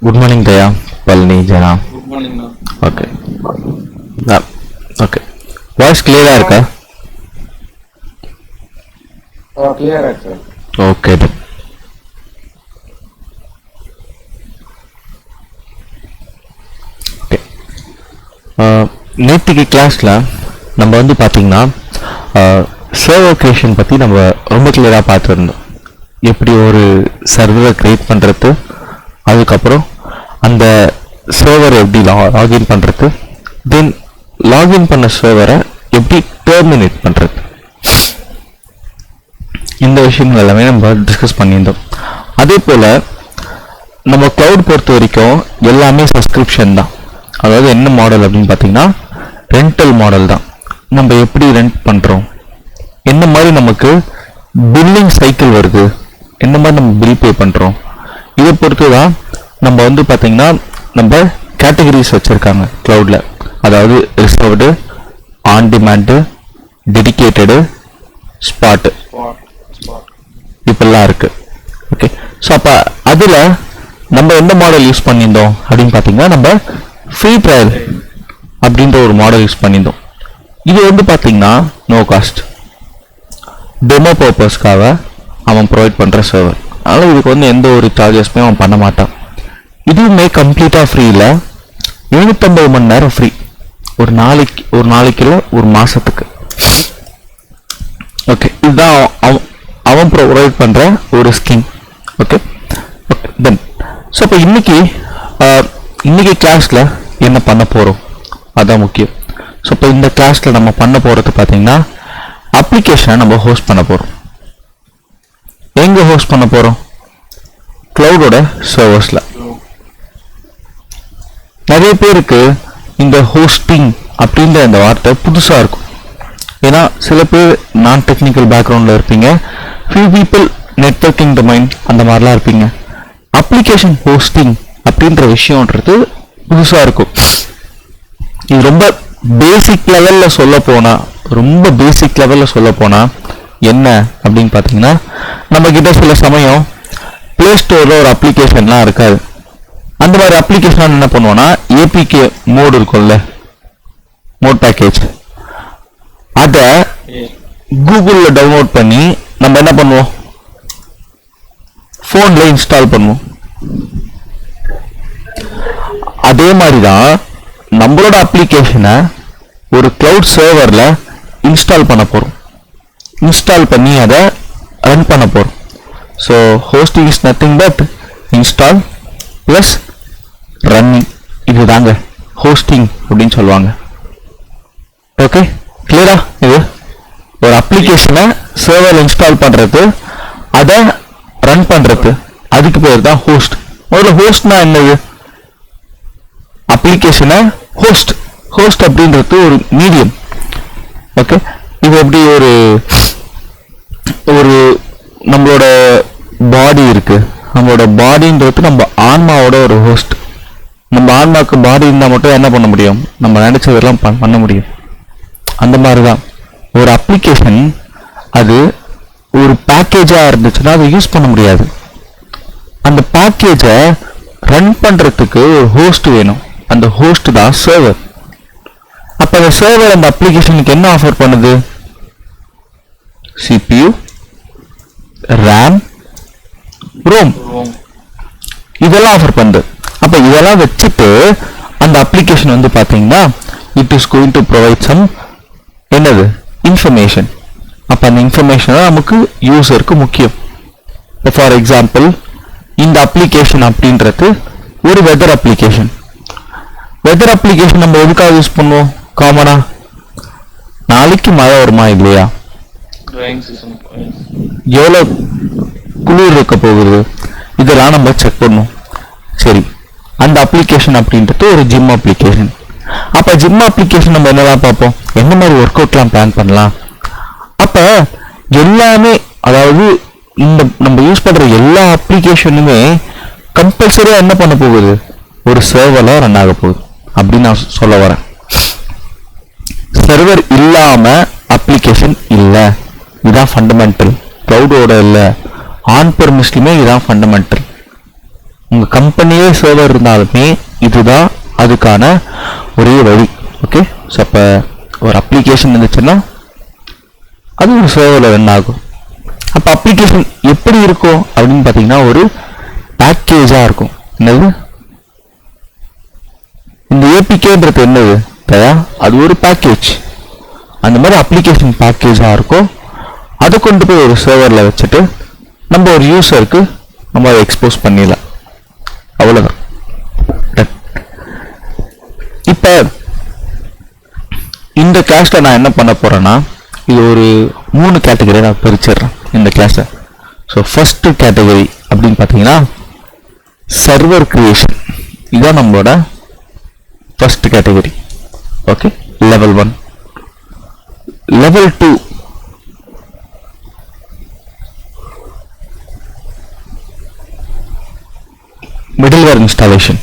Good morning, Daya. Palni, Jana. Good morning, ma'am. Okay. Okay. Voice clear இருக்கா? Clear sir. Okay then. Okay. நேற்றுக்கு கிளாஸ்ல நம்ம வந்து பார்த்தீங்கன்னா சர்வர் கிரியேஷன் பற்றி நம்ம ரொம்ப கிளியராக பார்த்துருந்தோம். எப்படி ஒரு சர்வரை கிரியேட் பண்ணுறது, அதுக்கப்புறம் அந்த சர்வரை எப்படி லாகின் பண்ணுறது, தென் லாகின் பண்ண சர்வரை எப்படி டெர்மினேட் பண்ணுறது, இந்த விஷயங்கள் எல்லாமே நம்ம டிஸ்கஸ் பண்ணியிருந்தோம். அதே போல் நம்ம க்ளவுட் பொறுத்த வரைக்கும் எல்லாமே சப்ஸ்கிரிப்ஷன் தான். அதாவது என்ன மாடல் அப்படின்னு பார்த்தீங்கன்னா ரெண்டல் மாடல் தான். நம்ம எப்படி ரெண்ட் பண்ணுறோம், என்ன மாதிரி நமக்கு பில்லிங் சைக்கிள் வருது, என்ன மாதிரி நம்ம பில் பே பண்ணுறோம், இதை பொறுத்து தான் நம்ம வந்து பார்த்தீங்கன்னா நம்ம கேட்டகரிஸ் வச்சுருக்காங்க க்ளவுடில். அதாவது ரிசர்வ்டு, ஆன் டிமாண்டு, டெடிகேட்டடு, ஸ்பாட்டு, இப்பெல்லாம் இருக்குது. ஓகே, ஸோ அப்போ அதில் நம்ம எந்த மாடல் யூஸ் பண்ணியிருந்தோம் அப்படின்னு பார்த்தீங்கன்னா நம்ம ஃப்ரீ ட்ரையல் அப்படின்ற ஒரு மாடல் யூஸ் பண்ணியிருந்தோம். இது வந்து பார்த்தீங்கன்னா நோ காஸ்ட், டெமோ பர்பஸ்க்காக அவன் ப்ரொவைட் பண்ணுற சர்வர். அதனால் இதுக்கு வந்து எந்த ஒரு சார்ஜஸ்மே அவன் பண்ண மாட்டான். இதுவுமே கம்ப்ளீட்டாக ஃப்ரீ இல்லை, 750 மணி நேரம் ஃப்ரீ, ஒரு நாளைக்கு இல்லை ஒரு மாதத்துக்கு. ஓகே, இதுதான் அவன் ப்ரொவைட் பண்ணுற ஒரு scheme. Okay okay then so இப்போ இன்னைக்கு கிளாஸில் என்ன பண்ண போகிறோம் அதுதான் முக்கியம். ஸோ இப்போ இந்த கிளாஸில் நம்ம பண்ண போகிறது பார்த்தீங்கன்னா அப்ளிகேஷனை நம்ம ஹோஸ்ட் பண்ண போகிறோம். எங்கே ஹோஸ்ட் பண்ண போகிறோம்? க்ளவுடோட சர்வர்ஸில். நிறைய பேருக்கு இந்த ஹோஸ்டிங் அப்படின்ற இந்த வார்த்தை புதுசாக இருக்கும். ஏன்னா சில பேர் நான் டெக்னிக்கல் பேக்ரவுண்டில் இருப்பீங்க, ஃபியூ பீப்புள் நெட்வொர்க்கிங் டொமைன் அந்த மாதிரிலாம் இருப்பீங்க. அப்ளிகேஷன் ஹோஸ்டிங் அப்படின்ற விஷயம்ன்றது புதுசாக இருக்கும். இது ரொம்ப பேசிக் லெவலில் சொல்ல போனால் என்ன அப்படின்னு பார்த்தீங்கன்னா, நம்மக்கிட்ட சில சமயம் ப்ளே ஸ்டோரில் ஒரு அப்ளிகேஷன்லாம் இருக்காது. அந்த மாதிரி அப்ளிகேஷன் என்ன பண்ணுவோன்னா ஏபிகே மோடு இருக்கும்ல, மோட் பேக்கேஜ், அதை கூகுளில் டவுன்லோட் பண்ணி நம்ம என்ன பண்ணுவோம், ஃபோனில் இன்ஸ்டால் பண்ணுவோம். அதே மாதிரி தான் நம்மளோட அப்ளிகேஷனை ஒரு க்ளவுட் சர்வரில் இன்ஸ்டால் பண்ண போகிறோம், இன்ஸ்டால் பண்ணி அதை ரன் பண்ண போகிறோம். So hosting is nothing but install plus running, இது தாங்க ஹோஸ்டிங் அப்படின்னு சொல்லுவாங்க. ஓகே கிளியரா? இது ஒரு அப்ளிகேஷனை சர்வர் இன்ஸ்டால் பண்ணுறது, அதை ரன் பண்ணுறது, அதுக்கு பேர் தான் ஹோஸ்ட். முதல்ல ஹோஸ்ட்னா என்னது? அப்ளிகேஷனை ஹோஸ்ட் அப்படின்றது ஒரு மீடியம். ஓகே, இது எப்படி ஒரு நம்மளோட பாடி இருக்கு, நம்மளோட பாடின்றது நம்ம ஆன்மாவோட ஒரு ஹோஸ்ட். நம்ம ஆன்மாவுக்கு பாடி இருந்தால் மட்டும் என்ன பண்ண முடியும், நம்ம நினைச்சதெல்லாம் பண்ண முடியும். அந்த மாதிரி தான் ஒரு அப்ளிகேஷன், அது ஒரு பேக்கேஜாக இருந்துச்சுன்னா அதை யூஸ் பண்ண முடியாது. அந்த பேக்கேஜை ரன் பண்ணுறதுக்கு ஒரு ஹோஸ்ட் வேணும், அந்த ஹோஸ்ட் தான் சர்வர். அப்போ அந்த சர்வர் அந்த அப்ளிகேஷனுக்கு என்ன ஆஃபர் பண்ணுது? CPU, RAM, ROM, இதெல்லாம் ஆஃபர் பண்ணுது. அப்போ இதெல்லாம் வச்சுட்டு அந்த அப்ளிகேஷன் வந்து பார்த்தீங்கன்னா it is going to provide some என்னது இன்ஃபர்மேஷன். அப்போ அந்த இன்ஃபர்மேஷன் தான் நமக்கு யூசருக்கு முக்கியம். ஃபார் எக்ஸாம்பிள், இந்த அப்ளிகேஷன் அப்படின்றது ஒரு வெதர் அப்ளிகேஷன். வெதர் அப்ளிகேஷன் நம்ம எதுக்காக யூஸ் பண்ணுவோம் காமனா? நாளைக்கு மழை வருமா இல்லையா, எவ்வளோ குளிர் இருக்க போகுது, இதெல்லாம் நம்ம செக் பண்ணுவோம். சரி, அந்த அப்ளிகேஷன் அப்படின்றது ஒரு ஜிம் அப்ளிகேஷன். அப்போ ஜிம் அப்ளிகேஷன் நம்ம என்னெல்லாம் பார்ப்போம், என்ன மாதிரி ஒர்க் அவுட்லாம் பிளான் பண்ணலாம். அப்போ எல்லாமே, அதாவது இந்த நம்ம யூஸ் பண்ணுற எல்லா அப்ளிகேஷனுமே கம்பல்சரியாக என்ன பண்ண போகுது, ஒரு சர்வரில் ரன் ஆக போகுது அப்படின்னு நான் சொல்ல வரேன். சர்வர் இல்லாமல் அப்ளிகேஷன் இல்லை, இதுதான் ஃபண்டமெண்டல். க்ளவுடோட இல்லை, ஆன் பெர்மிஸ்லையுமே இதுதான் ஃபண்டமெண்டல். உங்கள் கம்பெனியே சர்வர் இருந்தாலுமே இதுதான் அதுக்கான ஒரே வழி. ஓகே, ஸோ அப்போ ஒரு அப்ளிகேஷன் இருந்துச்சுன்னா அது ஒரு சர்வரில் ரன் ஆகும். அப்போ அப்ளிகேஷன் எப்படி இருக்கும் அப்படின்னு பார்த்தீங்கன்னா ஒரு பேக்கேஜாக இருக்கும். என்னது இந்த ஏபிகேன்றது என்னது தயா, அது ஒரு பேக்கேஜ். அந்த மாதிரி அப்ளிகேஷன் பேக்கேஜாக இருக்கும். அதை கொண்டு போய் ஒரு சர்வரில் வச்சுட்டு நம்ம ஒரு யூசருக்கு நம்ம அதை எக்ஸ்போஸ் பண்ணிடலாம். அவ்வளோதான். இப்போ இந்த கிளாஸில் நான் என்ன பண்ண போகிறேன்னா இது ஒரு 3 கேட்டகரி நான் பிரிச்சிடுறேன் இந்த கிளாஸை. ஸோ ஃபர்ஸ்ட் கேட்டகரி அப்படின்னு பார்த்தீங்கன்னா சர்வர் கிரியேஷன். இதுதான் நம்மளோட first category. Okay, level 1. Level 2 middleware installation.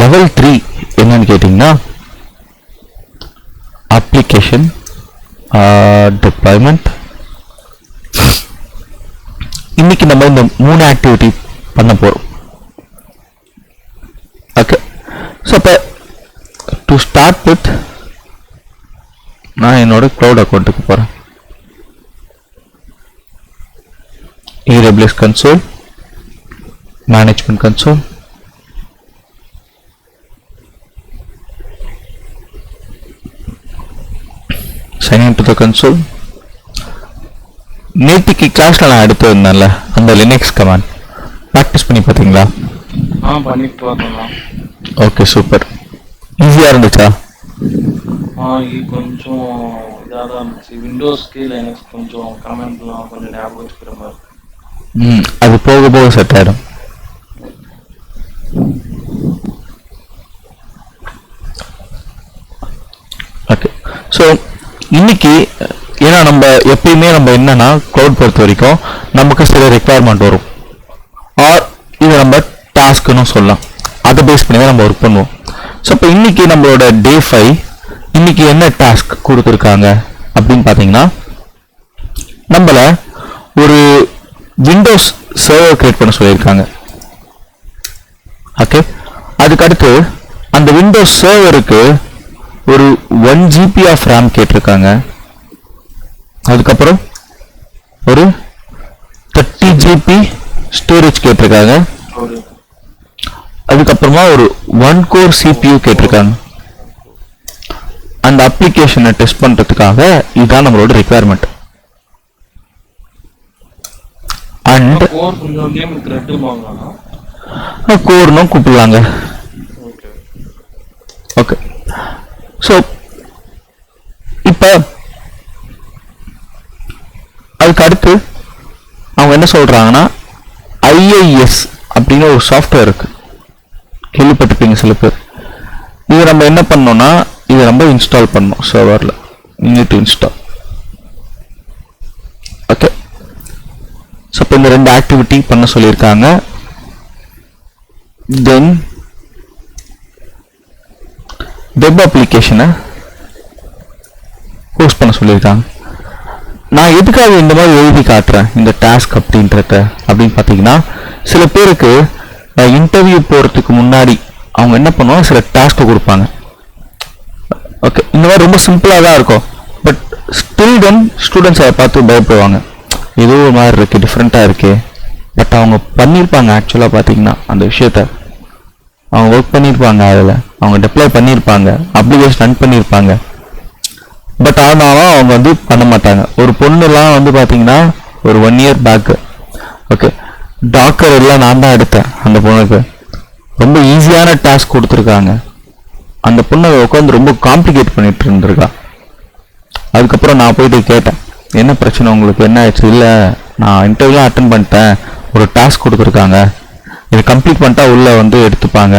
Level 3 என்னன்னு கேட்டிங்கன்னா அப்ளிகேஷன் டிப்ளாய்மெண்ட். இன்னைக்கு நம்ம இந்த 3 ஆக்டிவிட்டி பண்ண போறோம். ஓகே, ஸோ அப்போ டு ஸ்டார்ட் வித் நான் என்னோட க்ளவுட் அக்கௌண்ட்டுக்கு போகிறேன். AWS console, management console, sign into the console. நேத்திக்கு கிளாஸ்ல நான் எடுத்து வந்தேன்ல அந்த லினக்ஸ் கமாண்ட் ப்ராக்டிஸ் பண்ணி பார்த்தீங்களா? பண்ணிட்டு பார்த்தோம். Okay, super. ஈஸியாக இருந்துச்சா? இது கொஞ்சம் இதாக தான் இருந்துச்சு. விண்டோஸ்க்கு லினக்ஸ் கொஞ்சம் கமெண்ட்லாம் கொஞ்சம் ஞாபகம் வச்சுக்கிற மாதிரி. அது போக போக செட் ஆகிடும். ஓகே, ஸோ இன்னைக்கு ஏன்னா நம்ம எப்பயுமே நம்ம என்னன்னா க்ளவுட் பொறுத்த வரைக்கும் நமக்கு சில ரெக்குவயர்மெண்ட் வரும், ஆர் இதை நம்ம டாஸ்க்குன்னு சொல்லலாம். அதை பேஸ் பண்ணி தான் நம்ம ஒர்க் பண்ணுவோம். ஸோ இப்போ இன்னைக்கு நம்மளோட டே 5 இன்னைக்கு என்ன டாஸ்க் கொடுத்துருக்காங்க அப்படின்னு பார்த்தீங்கன்னா நம்மள ஒரு விண்டோஸ் சர்வர் கிரியேட் பண்ண சொல்லியிருக்காங்க. ஓகே, அதுக்கடுத்து அந்த விண்டோஸ் சர்வருக்கு ஒரு 1 GB ஆஃப் RAM கேட்டிருக்காங்க. அதுக்கப்புறம் ஒரு 30 GB ஸ்டோரேஜ் கேட்டிருக்காங்க. அதுக்கப்புறமா ஒரு 1 core CPU கேட்டிருக்காங்க. அந்த அப்ளிகேஷனை டெஸ்ட் பண்றதுக்காக இதுதான் நம்மளோட ரெக்குவயர்மெண்ட். அண்ட் கோர்னும் கூப்பிடலாங்க. ஓகே, ஸோ இப்போ அதுக்கு அடுத்து அவங்க என்ன சொல்றாங்கன்னா IIS அப்படின்னு ஒரு சாஃப்ட்வேர் இருக்கு, கேள்விப்பட்டிருப்பீங்க சில பேர். இது நம்ம என்ன பண்ணோம்னா இதை நம்ம இன்ஸ்டால் பண்ணோம் சர்வரில். Need to install. Okay, so இப்போ இந்த 2 ஆக்டிவிட்டி பண்ண சொல்லியிருக்காங்க. தென் வெப் அப்ளிகேஷனை ஹோஸ்ட் பண்ண சொல்லியிருக்காங்க. நான் எதுக்காக இந்த மாதிரி எழுதி காட்டுறேன் இந்த டாஸ்க் அப்படின்றத அப்படின்னு பார்த்தீங்கன்னா சில பேருக்கு இன்டர்வியூ போகிறதுக்கு முன்னாடி அவங்க என்ன பண்ணுவாங்க, சில டாஸ்க்கை கொடுப்பாங்க. ஓகே, இந்த மாதிரி ரொம்ப சிம்பிளாக தான் இருக்கும். பட் ஸ்டில் தென் ஸ்டூடெண்ட்ஸ் அதை பார்த்து பயப்படுவாங்க, ஏதோ ஒரு மாதிரி இருக்குது, டிஃப்ரெண்ட்டாக இருக்கே. பட் அவங்க பண்ணியிருப்பாங்க. ஆக்சுவலாக பார்த்தீங்கன்னா அந்த விஷயத்த அவங்க ஒர்க் பண்ணியிருப்பாங்க, அதில் அவங்க டெப்ளாய் பண்ணியிருப்பாங்க, அப்ளிகேஷன் ரன் பண்ணியிருப்பாங்க. பட் ஆனாலும் அவங்க வந்து பண்ண மாட்டாங்க. ஒரு பொண்ணுலாம் வந்து பார்த்தீங்கன்னா ஒரு 1 year பேக்கு, ஓகே, டாக்கர் எல்லாம் நான் தான் எடுத்தேன். அந்த பொண்ணுக்கு ரொம்ப ஈஸியான டாஸ்க் கொடுத்துருக்காங்க. அந்த பொண்ணை உட்காந்து ரொம்ப காம்ப்ளிகேட் பண்ணிட்டு இருந்திருக்கா. அதுக்கப்புறம் நான் போயிட்டு கேட்டேன், என்ன பிரச்சனை உங்களுக்கு, என்ன ஆயிடுச்சு? இல்லை, நான் இன்டர்வியூ அட்டன் பண்ணிட்டேன், ஒரு டாஸ்க் கொடுத்துருக்காங்க, இதை கம்ப்ளீட் பண்ணிட்டா உள்ளே வந்து எடுத்துப்பாங்க.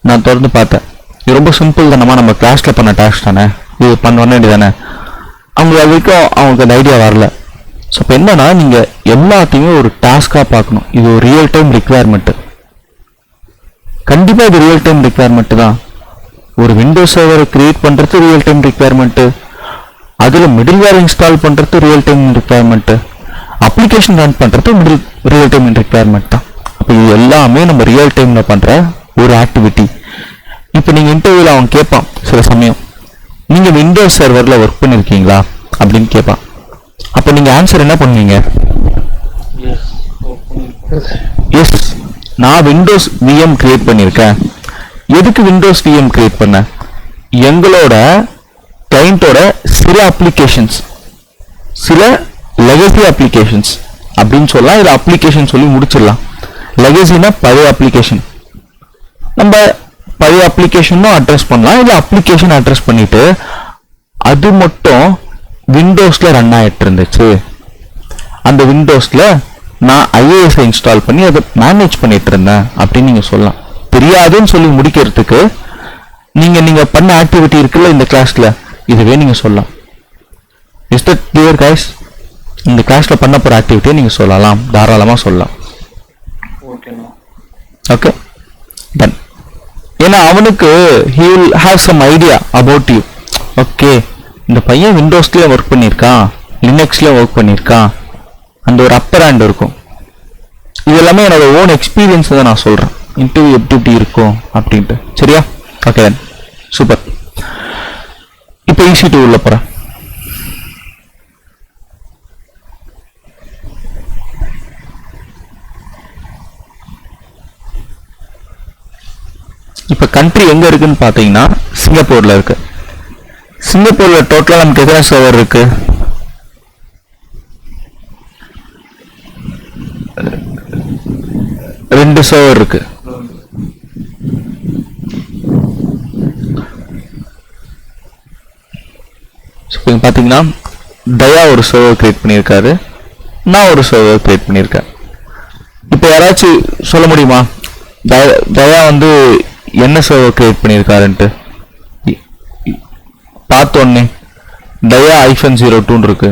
நான் தொடர்ந்து பார்த்தேன், இது ரொம்ப சிம்பிள் தானம்மா, நம்ம கிளாஸில் பண்ண டாஸ்க் தானே, இது பண்ண வேண்டியதானே. அவங்களுக்கு அது வரைக்கும் அவங்களுக்கு அந்த ஐடியா வரல. ஸோ இப்போ என்னன்னா நீங்கள் எல்லாத்தையுமே ஒரு டாஸ்காக பார்க்கணும். இது ஒரு ரியல் டைம் ரிக்வயர்மெண்ட்டு. கண்டிப்பாக இது ரியல் டைம் ரிக்வயர்மெண்ட்டு தான். ஒரு விண்டோஸ் சர்வரை கிரியேட் பண்ணுறது ரியல் டைம் ரிக்வயர்மெண்ட்டு, அதில் மிடில்வேர் இன்ஸ்டால் பண்ணுறது ரியல் டைம் ரிக்வயர்மெண்ட்டு, அப்ளிகேஷன் ரன் பண்ணுறது ரியல் டைம் ரிக்வயர்மெண்ட் தான். அப்போ இது எல்லாமே நம்ம ரியல் டைமில் பண்ணுற ஒரு ஆக்டிவிட்டி. இப்போ நீங்கள் இன்டர்வியூவில் அவன் கேட்பான் சில சமயம், நீங்கள் விண்டோஸ் சர்வரில் ஒர்க் பண்ணியிருக்கீங்களா அப்படின்னு கேட்பான். அப்போ நீங்கள் ஆன்சர் என்ன பண்ணுவீங்க? எஸ், நான் விண்டோஸ் விஎம் கிரியேட் பண்ணியிருக்கேன். எதுக்கு விண்டோஸ் விஎம் கிரியேட் பண்ண? எங்களோட கிளைண்ட்டோட சில அப்ளிகேஷன்ஸ், சில லெகசி அப்ளிகேஷன்ஸ் அப்படின்னு சொல்லலாம், இல்லை அப்ளிகேஷன் சொல்லி முடிச்சிடலாம். லெகசினா பழைய அப்ளிகேஷன், நம்ம பழைய அப்ளிகேஷனும் அட்ரஸ் பண்ணலாம், இல்லை அப்ளிகேஷன் அட்ரஸ் பண்ணிட்டு அது மட்டும் விண்டோஸில் ரன் ஆகிட்டு இருந்துச்சு. அந்த விண்டோஸில் நான் ஐஏஎஸ்ஐ இன்ஸ்டால் பண்ணி அதை மேனேஜ் பண்ணிட்டு இருந்தேன் அப்படின்னு நீங்கள் சொல்லலாம். தெரியாதுன்னு சொல்லி முடிக்கிறதுக்கு நீங்கள் பண்ண ஆக்டிவிட்டி இருக்குல்ல இந்த கிளாஸில், இதுவே நீங்கள் சொல்லலாம். Is that clear guys? இந்த கிளாஸில் பண்ண போகிற ஆக்டிவிட்டியை நீங்கள் சொல்லலாம், தாராளமாக சொல்லலாம். Okay done. ஏன்னா அவனுக்கு he will have some idea about you. Okay, இந்த பையன் விண்டோஸ்லேயே ஒர்க் பண்ணியிருக்கான், லினக்ஸ்லேயே ஒர்க் பண்ணியிருக்கான், அந்த ஒரு அப்பர் ஹேண்ட் இருக்கும். இது எல்லாமே என்னோட ஓன் எக்ஸ்பீரியன்ஸ் தான் நான் சொல்கிறேன், இன்டர்வியூ எப்படி இருக்கும் அப்படின்ட்டு. சரியா? Okay done, super. இப்போ ஈஸி டூ உள்ள போகிறேன். இப்போ கண்ட்ரி எங்கே இருக்குன்னு பார்த்தீங்கன்னா சிங்கப்பூரில் இருக்கு. சிங்கப்பூரில் டோட்டலாக நமக்கு எத்தனை சர்வர் இருக்கு? 2 சர்வர் இருக்கு. பார்த்தீங்கன்னா தயா ஒரு சர்வர் கிரியேட் பண்ணியிருக்காரு, நான் ஒரு சர்வர் கிரியேட் பண்ணியிருக்கேன். இப்போ யாராச்சும் சொல்ல முடியுமா தயா வந்து என்ன சர்வர் கிரியேட் பண்ணியிருக்காருன்ட்டு? பார்த்தோன்னே தயா -02 இருக்கு.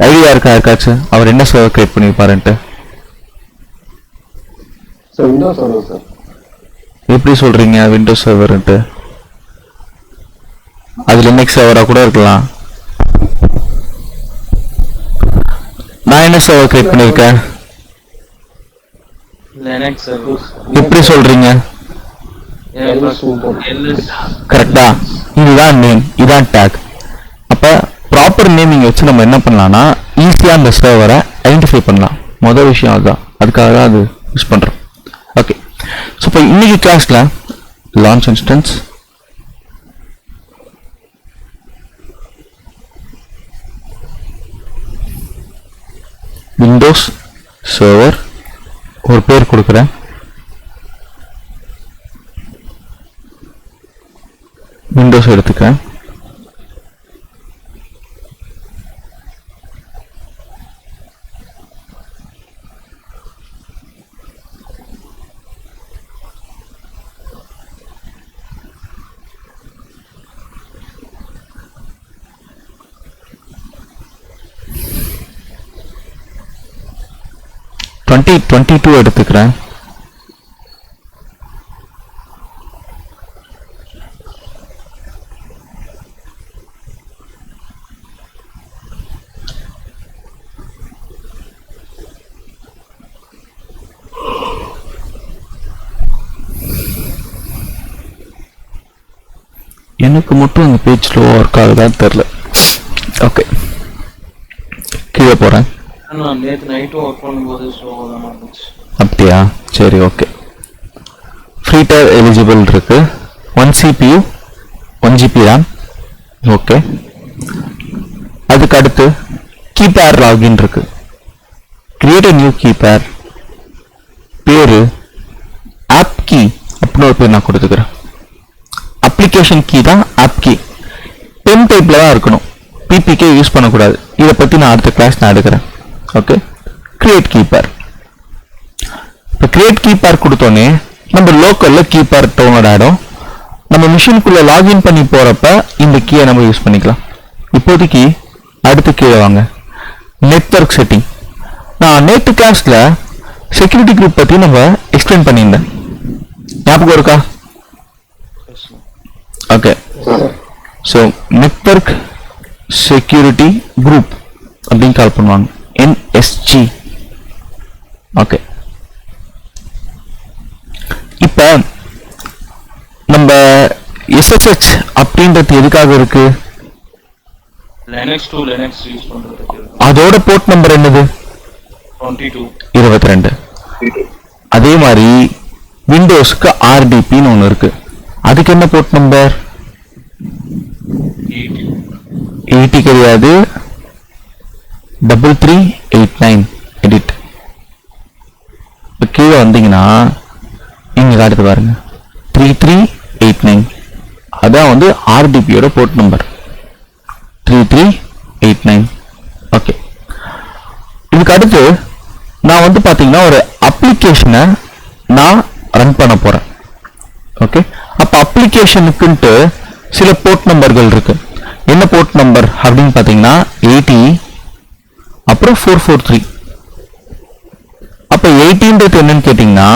ஐடியா இருக்கா யாருக்காச்சும் அவர் என்ன சர்வர் கிரியேட் பண்ணியிருப்பாருன்ட்டு? எப்படி சொல்றீங்க விண்டோஸ் சர்வர்ன்ட்டு? அது லினக்ஸ் சர்வரா கூட இருக்கலாம். நான் என்ன சர்வர் கிரியேட் பண்ணியிருக்கேன்? எப்படி சொல்றீங்க? கரெக்டா? இதுதான் நேம், இதான் டேக். அப்ப ப்ராப்பர் நேமிங் வச்சு நம்ம என்ன பண்ணலாம்னா ஈஸியா அந்த சர்வரை ஐடென்டிஃபை பண்ணலாம். முதல் விஷயம் அதுதான், அதுக்காக தான் அது யூஸ் பண்றோம். ஓகே, ஸோ இப்போ இன்னைக்கு கிளாஸ்ல லான்ச் இன்ஸ்டன்ஸ், விண்டோஸ் சர்வர், ஒரு பேர் கொடுக்குறேன், விண்டோஸ் எடுத்துக்கிறேன், டுவெண்ட்டி எடுத்துக்கிறேன், எனக்கு மட்டும் அந்த பேஜ் ஸ்லோவா ஒர்க் ஆகுதான்னு தெரியல. ஓகே, கீழே போறேன். அப்படியா? சரி, ஓகே. ஃப்ரீ டயர் எலிஜிபிள் இருக்கு. 1 CPU 1 GB RAM. ஓகே, அதுக்கு அடுத்து கீபேர் லாகின் இருக்கு. கிரியேட் a நியூ கீபேர், பேரு ஆப் கீ அப்படின்னு ஒரு பேர் நான் கொடுத்துக்கிறேன். அப்ளிகேஷன் கீ தான் ஆப் கீ. பென் டைப்ல தான் இருக்கணும், பிபிகே யூஸ் பண்ணக்கூடாது. இதை பத்தி நான் அடுத்த கிளாஸ் நான் எடுக்கிறேன். Okay, create key pair. இப்போ கிரியேட் கீபேர் கொடுத்தோன்னே நம்ம லோக்கல்ல கீபேர் டவுன்லோட் ஆகிடும். நம்ம மிஷினுக்குள்ள லாகின் பண்ணி போறப்ப இந்த கீயை நம்ம யூஸ் பண்ணிக்கலாம். இப்போதைக்கு அடுத்து கீழே வாங்க, நெட்வொர்க் செட்டிங். நான் நேற்று கிளாஸ்ல செக்யூரிட்டி குரூப் பத்தி நம்ம எக்ஸ்பிளைன் பண்ணியிருந்தேன், ஞாபகம் இருக்கா? Okay, so network security group அப்படின்னு கால் பண்ணுவாங்க, NSG. ஓகே, SSH அப்படின்றது எதுக்காக இருக்கு? லினக்ஸ் டு லினக்ஸ் யூஸ் பண்றதுக்கு. அதோட போர்ட் நம்பர் என்னது? 22. அதே மாதிரி விண்டோஸ்க்கு RDPன்னு ஒன்று இருக்கு, அதுக்கு என்ன போர்ட் நம்பர்? 80 கிடையாது, 3389 எடிட். இப்போ கீழே வந்தீங்கன்னா இங்க காட்டுது பாருங்க 3389, அதான் வந்து RDPயோட போர்ட் நம்பர் 3389. ஓகே, இதுக்கு அடுத்து நான் வந்து பாத்தீங்கன்னா ஒரு அப்ளிகேஷனை நான் ரன் பண்ண போறேன். ஓகே, அப்ப அப்ளிகேஷனுக்குன்ட்டு சில போர்ட் நம்பர்கள் இருக்கு. என்ன போர்ட் நம்பர் அப்படின்னு பாத்தீங்கன்னா 80, அப்புறம் 443. அப்ப 80ன்றது என்னன்னு கேட்டீங்கன்னா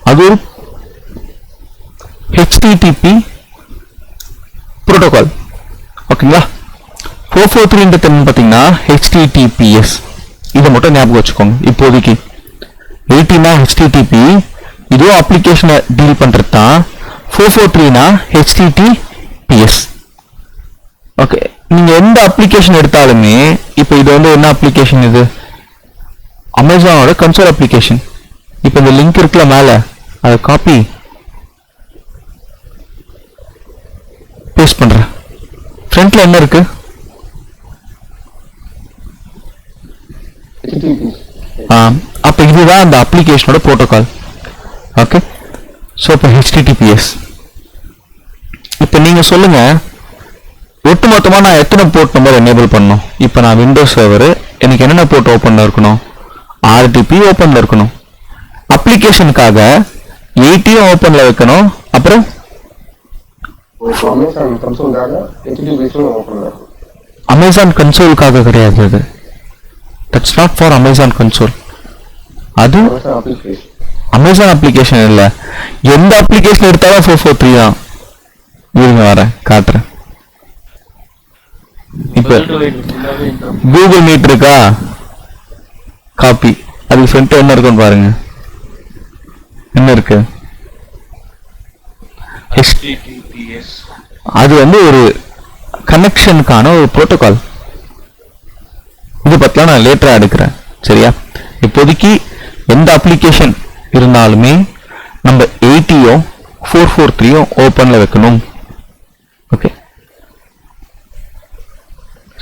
அது ஒரு HTTP புரோட்டோகால். ஓகேங்களா? 443ன்றது என்னன்னு பாத்தீங்கன்னா HTTPS. இதை மட்டும் ஞாபகம் வச்சுக்கோங்க இப்போதைக்கு. 80னா HTTP, இதுவும் அப்ளிகேஷனை டீல் பண்றது தான். 443னா HTTPS. ஓகே, நீங்க எந்த அப்ளிகேஷன் எடுத்தாலுமே இப்போ இது வந்து என்ன அப்ளிகேஷன்? இது அமேசானோட கன்சோல் அப்ளிகேஷன். இப்போ இந்த லிங்க் இருக்குல்ல மேல, அதை காப்பி பேஸ்ட் பண்றேன். ஃப்ரண்ட்ல என்ன இருக்கு? அப்ப இதுதான் அந்த அப்ளிகேஷனோட புரோட்டோகால். ஓகே, ஸோ இப்போ HTTPS. இப்போ நீங்க சொல்லுங்க, ஒட்டுமொத்தமா நான் எத்தனை போர்ட் நம்பர் எனேபிள் பண்ணணும்? இப்போ நான் விண்டோஸ் சர்வர், எனக்கு என்னென்ன போர்ட் ஓப்பன்ல இருக்கணும்? RDP ஓப்பன்ல இருக்கணும். அப்ளிகேஷனுக்காக 80 ஓப்பன்ல வைக்கணும். அப்புறம் அமேசான் கன்சோலுக்காக கிடையாது அது. That's not for Amazon console. அது அமேசான் அப்ளிகேஷன் இல்ல. எந்த அப்ளிகேஷன் எடுத்தாலும் 443 தான். இருங்க வரேன் காட்டுறேன். இப்ப கூகுள் மீட் இருக்கா? காப்பி. அதுக்கு ஃப்ரண்ட் என்ன இருக்குன்னு பாருங்க. என்ன இருக்கு? HTTPS. அது வந்து ஒரு கனெக்ஷனுக்கான ஒரு புரோட்டோகால். இது பத்திலாம் நான் லேட்டரா எடுக்கிறேன். சரியா? இப்போதைக்கு எந்த அப்ளிகேஷன் இருந்தாலுமே நம்ம 80யோ 443யோ ஓப்பன்ல வைக்கணும். ஓகே,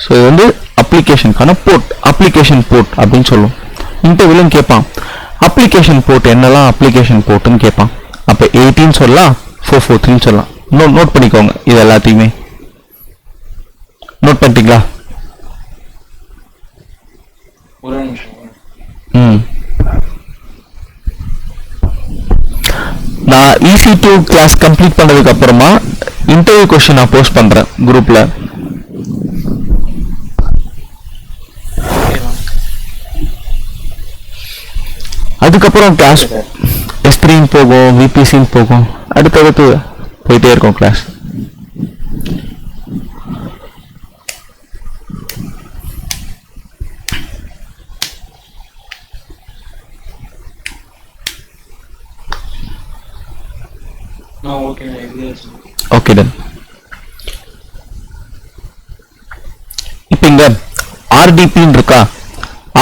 ஸோ இது வந்து அப்ளிகேஷனுக்கான போர்ட், அப்ளிகேஷன் போர்ட் அப்படின்னு சொல்லுவோம். இன்டர்வியூலும் கேட்பான் அப்ளிகேஷன் போர்ட் என்னெல்லாம் அப்ளிகேஷன் போர்ட்டுன்னு கேட்பான். அப்ப 80ன்னு சொல்லலாம், 443ன்னு சொல்லலாம். நோட் பண்ணிக்கோங்க, இது எல்லாத்தையுமே நோட் பண்ணிட்டீங்களா? ஒரு நிமிஷம். நான் EC2 கிளாஸ் கம்ப்ளீட் பண்ணதுக்கு அப்புறமா இன்டர்வியூ கொஸ்டின் நான் போஸ்ட் பண்றேன் குரூப்ல. அதுக்கப்புறம் கிளாஸ் S3 போகும், VPC போகும், அடுத்தடுத்து போயிட்டே இருக்கும் கிளாஸ். Okay done. இப்போ இங்க RDP இருக்கா?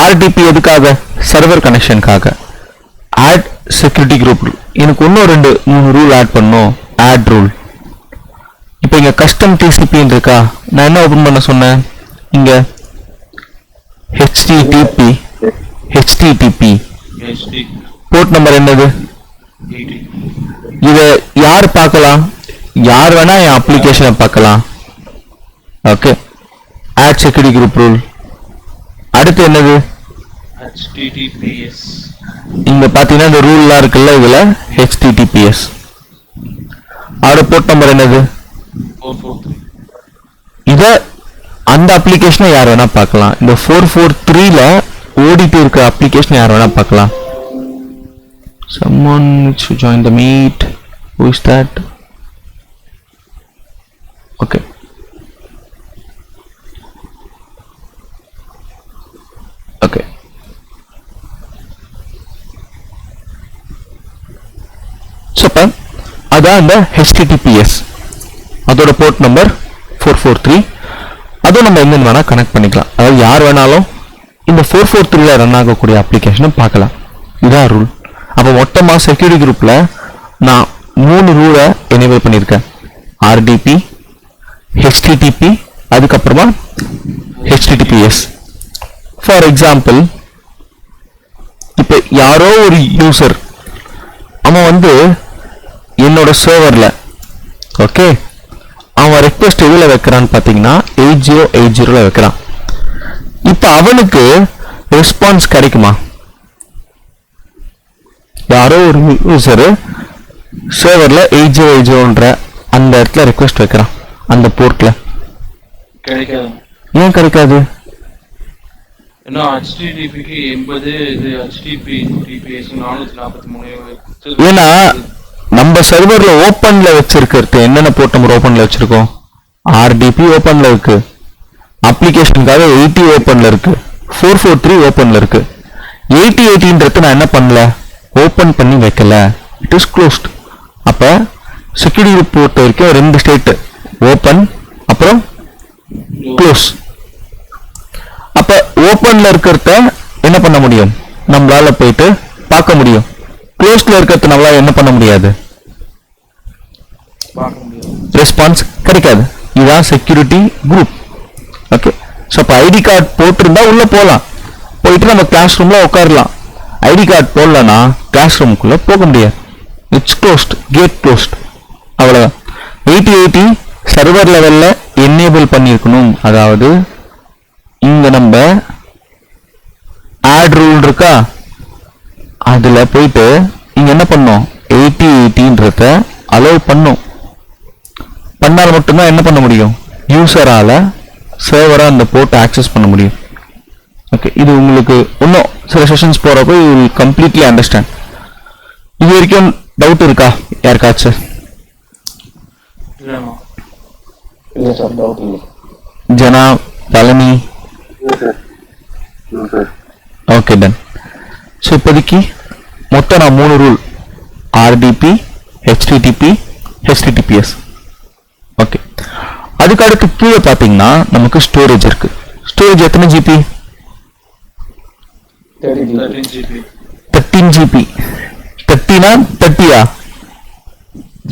RDP எதுக்காக? சர்வர் கனெக்ஷனுக்காக. Add security group. எனக்கு இன்னும் 2-3 ரூல் ஆட் பண்ணும். Add rule. இப்போ இங்க கஸ்டம் TCP இருக்கா? நான் என்ன ஓபன் பண்ண சொன்னேன்? இங்க HTTP போர்ட் நம்பர் என்னது? இத யார் பார்க்கலாம்? யார் வேணா என் அப்ளிகேஷனை பார்க்கலாம். Okay, add security group rule. அடுத்து என்னது? HTTPS. இங்க பாத்தீங்கன்னா இந்த ரூல்லாம் இருக்குல்ல, இதுல HTTPS. அதோட போர்ட் நம்பர் என்னது? 443. இத அந்த அப்ளிகேஷனை யார் வேணா பார்க்கலாம். இந்த 443ல ஓடிட்டு இருக்க அப்ளிகேஷன் யார் வேணா பார்க்கலாம். Someone needs to join the meet. Who is that? Okay. Okay. So, அதான் இந்த HTTPS. அதோட போர்ட் நம்பர் 443. அதுவும் நம்ம எங்க வேணா கனெக்ட் பண்ணிக்கலாம். அதாவது யார் வேணாலும் இந்த 443ல ரன் ஆகக்கூடிய அப்ளிகேஷனை பார்க்கலாம். இதான் ரூல். அப்போ மொத்தமா செக்யூரிட்டி குரூப்ல நான் 3 ரூலை எனேபிள் பண்ணியிருக்கேன். RDP, HTTP, அதுக்கப்புறமா HTTPS. ஃபார் எக்ஸாம்பிள், இப்போ யாரோ ஒரு யூசர் அவன் வந்து என்னோட சர்வர்ல ஓகே அவன் ரெக்வெஸ்ட் எதுல வைக்கிறான்னு பார்த்தீங்கன்னா 8080ல வைக்கிறான். இப்போ அவனுக்கு ரெஸ்பான்ஸ் கிடைக்குமா? யாரோ ஒரு யூசர் சர்வர்ல 8080ன்ற அந்த இடத்துல ரெக்வெஸ்ட் வைக்கிறான், அந்த போர்ட்ல. கிடைக்காது. ஏன் கிடைக்காது? ஏன்னா HTTPக்கு 80, இது HTTPS 443. ஏன்னா நம்ம சர்வர்ல ஓபன்ல வச்சிருக்கிறது என்னென்ன போர்ட் நம்பர் ஓபன்ல வச்சிருக்கோம்? RDP ஓபன்ல இருக்கு, அப்ளிகேஷனுக்காக 80 ஓபன்ல இருக்கு, 443 ஓபன்ல இருக்கு. 8080ன்றது நான் என்ன பண்ணல, ஓபன் பண்ணி வைக்கல, இட் இஸ் க்ளோஸ்ட். அப்ப செக்யூரிட்டி பொறுத்த வரைக்கும் 2 ஸ்டேட், ஓபன் அப்புறம் க்ளோஸ். அப்ப ஓபன்ல இருக்கிறத என்ன பண்ண முடியும், நம்மளால போயிட்டு பார்க்க முடியும். க்ளோஸ்ல இருக்கிறத நம்மளால என்ன பண்ண முடியாது, ரெஸ்பான்ஸ் கிடைக்காது. இதுதான் செக்யூரிட்டி குரூப். ஓகே, ஸோ இப்போ ஐடி கார்டு போட்டிருந்தா உள்ள போகலாம், போயிட்டு நம்ம கிளாஸ் ரூம்ல உட்காரலாம். ஐடி கார்டு போடலன்னா கிளாஸ் ரூமுக்குள்ள போக முடியாது. இட்ஸ் க்ளோஸ்ட், கேட் க்ளோஸ்ட், அவ்வளவுதான். 8080 சர்வர் லெவல்ல எனேபிள் பண்ணியிருக்கணும். அதாவது இங்க நம்ம ஆட் ரூல் இருக்கா, அதுல போயிட்டு இங்க என்ன பண்ணோம், 8080ன்றத அலோவ் பண்ணோம். பண்ணால் மட்டும்தான் என்ன பண்ண முடியும், யூசரால சர்வரா அந்த போர்ட்டை ஆக்சஸ் பண்ண முடியும். ஓகே, இது உங்களுக்கு இன்னும் சில செஷன்ஸ் போறப்போ யூ வில் கம்ப்ளீட்லி அண்டர்ஸ்டாண்ட். இது வரைக்கும் டவுட் இருக்கா யாருக்காச்சும்? Jana, Palani? Okay, done. So இப்போதைக்கு மொத்தம் நான் 3 rule, RDP, HTTP, HTTPS. Okay, அதுக்கு அடுத்து கீழே பார்த்தீங்கன்னா நமக்கு ஸ்டோரேஜ் இருக்கு. ஸ்டோரேஜ் எத்தனை ஜிபி? 13 ஜிபி. 30னா 30யா?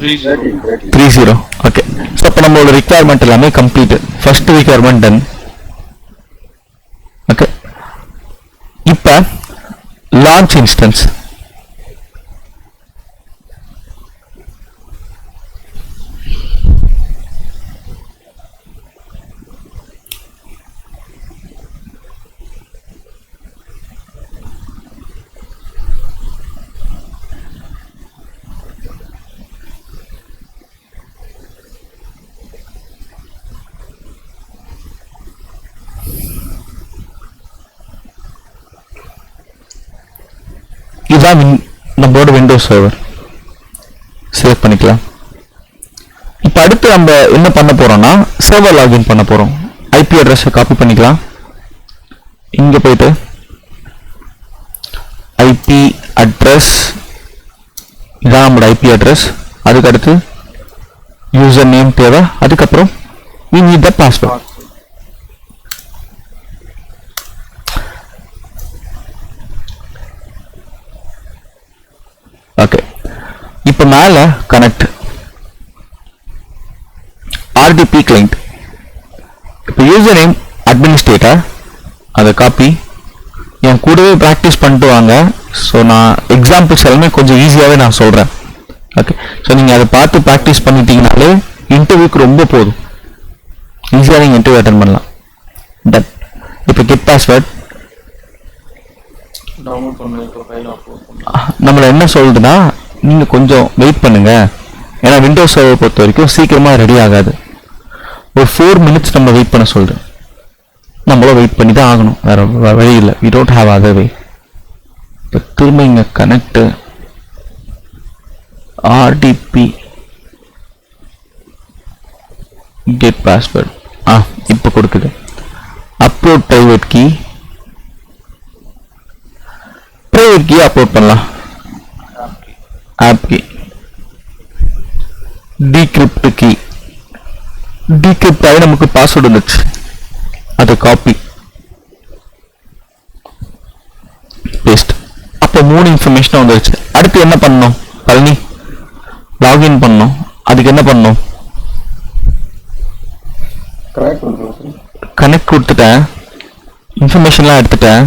30. ஓகே, ஸோ அப்போ நம்மளோட ரிக்வயர்மெண்ட் எல்லாமே complete. First requirement done. Okay, இப்போ லான்ச் இன்ஸ்டன்ஸ். இதுதான் நம்மளோட விண்டோஸ் சர்வர். செலக்ட் பண்ணிக்கலாம். இப்போ அடுத்து நம்ம என்ன பண்ண போறோம்னா சர்வர் லாகின் பண்ண போறோம். ஐபி அட்ரஸை காப்பி பண்ணிக்கலாம். இங்க போயிட்டு ஐபி அட்ரஸ், இதான் நம்மளோட ஐபி அட்ரஸ். அதுக்கு அடுத்து யூசர் நேம் தேவை. அதுக்கப்புறம் we need the password. Okay, இப்போ மேல கனெக்ட் RDP கிளைண்ட். இப்போ யூசர் நேம் அட்மினிஸ்ட்ரேட்டர், அதை காப்பி என் கூடவே ப்ராக்டிஸ் பண்ணிட்டு வாங்க. ஸோ நான் எக்ஸாம்பிள்ஸ் எல்லாமே கொஞ்சம் ஈஸியாகவே நான் சொல்கிறேன். ஓகே, ஸோ நீங்கள் அதை பார்த்து ப்ராக்டிஸ் பண்ணிட்டீங்கனாலே இன்டர்வியூக்கு ரொம்ப போதும், ஈஸியாக நீங்கள் இன்டர்வியூ அட்டன் பண்ணலாம். டன். இப்போ கெட் பாஸ்வேர்ட் நம்மள என்ன சொல்லுதுன்னா, நீங்க கொஞ்சம் வெயிட் பண்ணுங்க, ஏன்னா விண்டோஸ் சர்வர் பொறுத்த வரைக்கும் சீக்கிரமா ரெடி ஆகாது. ஒரு 4 minutes நம்ம வெயிட் பண்ண சொல்லுது. நம்மளும் வெயிட் பண்ணி தான் ஆகணும், வேற வழி இல்லை. We don't have other way. இப்போ திரும்ப இங்க கனெக்ட் RDP கெட் பாஸ்வேர்ட். இப்போ கொடுக்குது. Upload private key. Private key upload பண்ணலாம். ஆப் கீ, டீக்ரிப்ட் கீ, டீக்ரிப்ட் ஆகி நமக்கு பாஸ்வேர்டு வந்துச்சு, அதை காப்பி பேஸ்ட். அப்போ 3 இன்ஃபர்மேஷன் வந்துருச்சு. அடுத்து என்ன பண்ணணும் பழனி? லாகின் பண்ணணும். அதுக்கு என்ன பண்ணணும்? கனெக்ட் கொடுத்துட்டேன், இன்ஃபர்மேஷன்லாம் எடுத்துட்டேன்.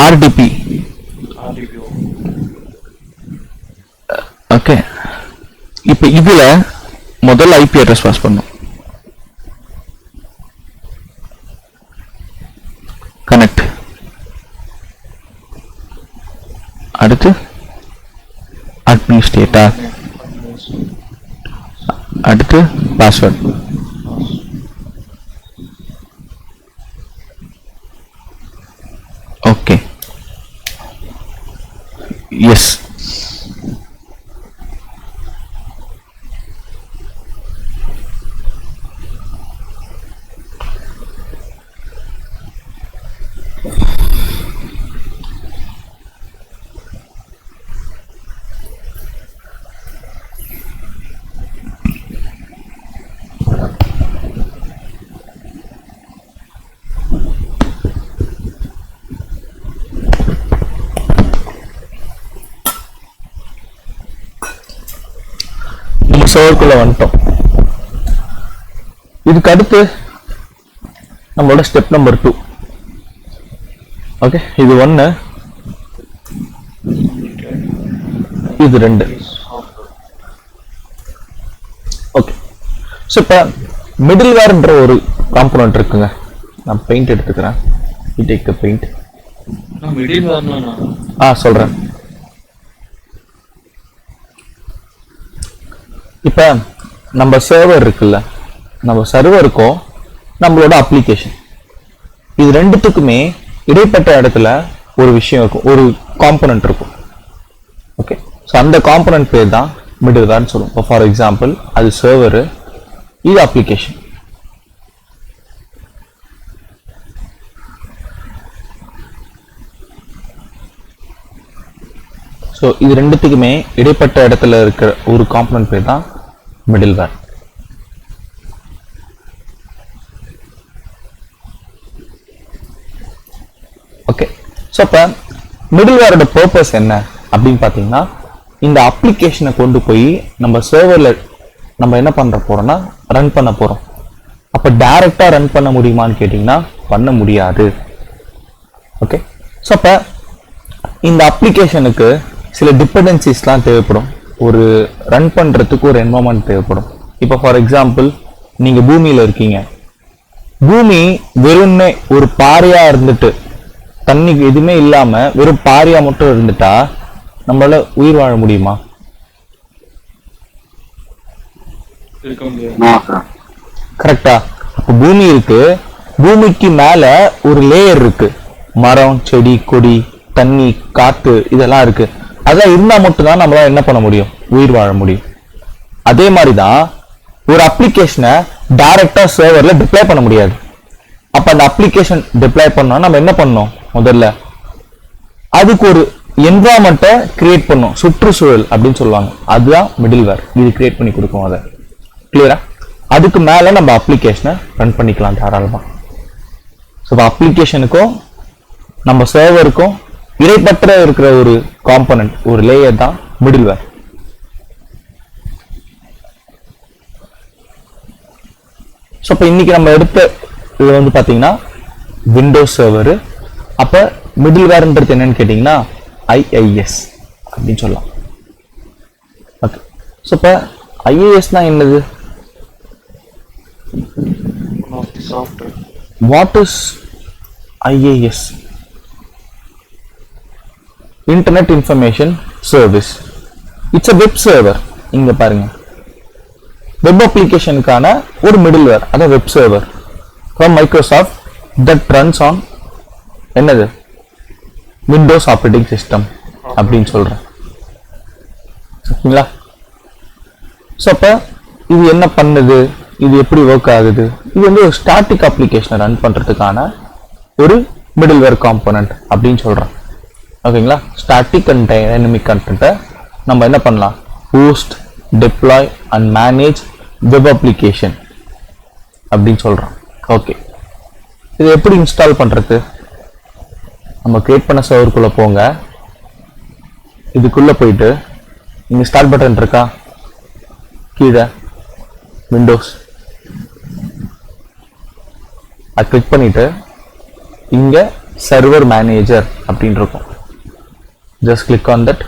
RTB okay. இப்போ இதுல முதல்ல ஐபி அட்ரஸ் பாஸ் பண்ணும். கனெக்ட். அடுத்து அட்மினிஸ்ட்ரேட்டா, அடுத்து பாஸ்வேர்ட். Okay yes. சர்வருக்குள்ள வந்துட்டோம். இதுக்கு அடுத்து நம்மளோட ஸ்டெப் நம்பர் 2. ஓகே, இது 1, இது 2. ஓகே, ஸோ இப்போ மிடில் வேர்ன்ற ஒரு காம்பனன்ட் இருக்குங்க. நான் பெயிண்ட் எடுத்துக்கிறேன். You take the paint. மிடில் வேர்னா சொல்றேன். இப்போ நம்ம சர்வர் இருக்குல்ல, நம்ம சர்வருக்கும் நம்மளோட அப்ளிகேஷன், இது ரெண்டுத்துக்குமே இடைப்பட்ட இடத்துல ஒரு விஷயம் இருக்கும், ஒரு காம்பனன்ட் இருக்கும். ஓகே, ஸோ அந்த காம்பனன்ட் பேர் தான் மிடில் வேர்னு சொல்லுவோம். இப்போ ஃபார் எக்ஸாம்பிள் அது சர்வரு, இது அப்ளிகேஷன். ஸோ இது ரெண்டுத்துக்குமே இடைப்பட்ட இடத்துல இருக்கிற ஒரு காம்பனன்ட் பேர் தான் மிடில் வேர். ஓகே, ஸோ இப்போ மிடில் வேரோட பர்பஸ் என்ன அப்படின்னு பார்த்தீங்கன்னா, இந்த அப்ளிகேஷனை கொண்டு போய் நம்ம சர்வரில் நம்ம என்ன பண்ண போறோம்னா ரன் பண்ண போறோம். அப்போ டைரக்டா ரன் பண்ண முடியுமான்னு கேட்டிங்கன்னா பண்ண முடியாது. ஓகே, ஸோ அப்போ இந்த அப்ளிகேஷனுக்கு சில டிபெண்டன்சிஸ்லாம் தேவைப்படும். ஒரு ரன் பண்றதுக்கு ஒரு என்வரன்மெண்ட் தேவைப்படும். இப்போ ஃபார் எக்ஸாம்பிள் நீங்க பூமியில இருக்கீங்க, பூமி வெறும்னே ஒரு பாறையா இருந்துட்டு தண்ணி எதுவுமே இல்லாம வெறும் பாறையா மட்டும் இருந்துட்டா நம்மளால உயிர் வாழ முடியுமா? கரெக்டா? பூமி இருக்கு, பூமிக்கு மேல ஒரு லேயர் இருக்கு, மரம், செடி, கொடி, தண்ணி, காத்து, இதெல்லாம் இருக்கு. அதெல்லாம் இருந்தா மட்டும்தான் நம்மளால என்ன பண்ண முடியும், உயிர் வாழ முடியும். அதே மாதிரிதான் ஒரு அப்ளிகேஷனை டைரக்டா சர்வர்ல டிப்ளை பண்ண முடியாது. அப்ப அந்த அப்ளிகேஷன் டிப்ளை பண்ணா நம்ம என்ன பண்ணோம், முதல்ல அதுக்கு ஒரு என்வரான்மெண்ட்டை கிரியேட் பண்ணோம், சுற்றுச்சூழல் அப்படின்னு சொல்லுவாங்க. அதுதான் மிடில் வேர். இது கிரியேட் பண்ணி கொடுக்கும். அதை கிளியரா? அதுக்கு மேல நம்ம அப்ளிகேஷனை ரன் பண்ணிக்கலாம் தாராளமா. ஸோ அப்ளிகேஷனுக்கும் நம்ம சர்வருக்கும் இடைப்பற்ற இருக்கிற ஒரு காம்பனன்ட், ஒரு லேயர் தான் மிடில் வேர். ஸோ இப்போ இன்னைக்கு நம்ம எடுத்த இது வந்து பார்த்தீங்கன்னா விண்டோஸ் சர்வர். அப்போ மிடில் வேர்ன்றது என்னன்னு கேட்டிங்கன்னா ஐஐஎஸ் அப்படின்னு சொல்லலாம். ஓகே, ஸோ இப்போ ஐஏஎஸ்னா என்னது? What is IIS? Internet information service. It's a web server. இங்க பாருங்க, வெப் அப்ளிகேஷனுக்கான ஒரு மிடில் வேர், அதான் web server from Microsoft that runs on என்னது, விண்டோஸ் ஆப்ரேட்டிங் சிஸ்டம் அப்படின்னு சொல்றேன். ஓகேங்களா? ஸோ அப்போ இது என்ன பண்ணுது, இது எப்படி ஒர்க் ஆகுது? இது வந்து ஒரு ஸ்டாட்டிக் அப்ளிகேஷனை ரன் பண்றதுக்கான ஒரு மிடில் வேர் காம்பனன்ட் அப்படின்னு சொல்றேன். ஓகேங்களா? ஸ்டாட்டிக் அண்ட் டைனமிக் கண்டென்ட்டை நம்ம என்ன பண்ணலாம், host, deploy and manage web application அப்படின்னு சொல்கிறோம். ஓகே, இது எப்படி இன்ஸ்டால் பண்ணுறது? நம்ம கிரியேட் பண்ண சர்வருக்குள்ளே போங்க. இதுக்குள்ளே போயிட்டு இங்கே ஸ்டார்ட் பட்டன் இருக்கா, கீழே விண்டோஸ், அதை கிளிக் பண்ணிட்டு இங்கே சர்வர் மேனேஜர் அப்படின்னு இருக்கும். Just click on that.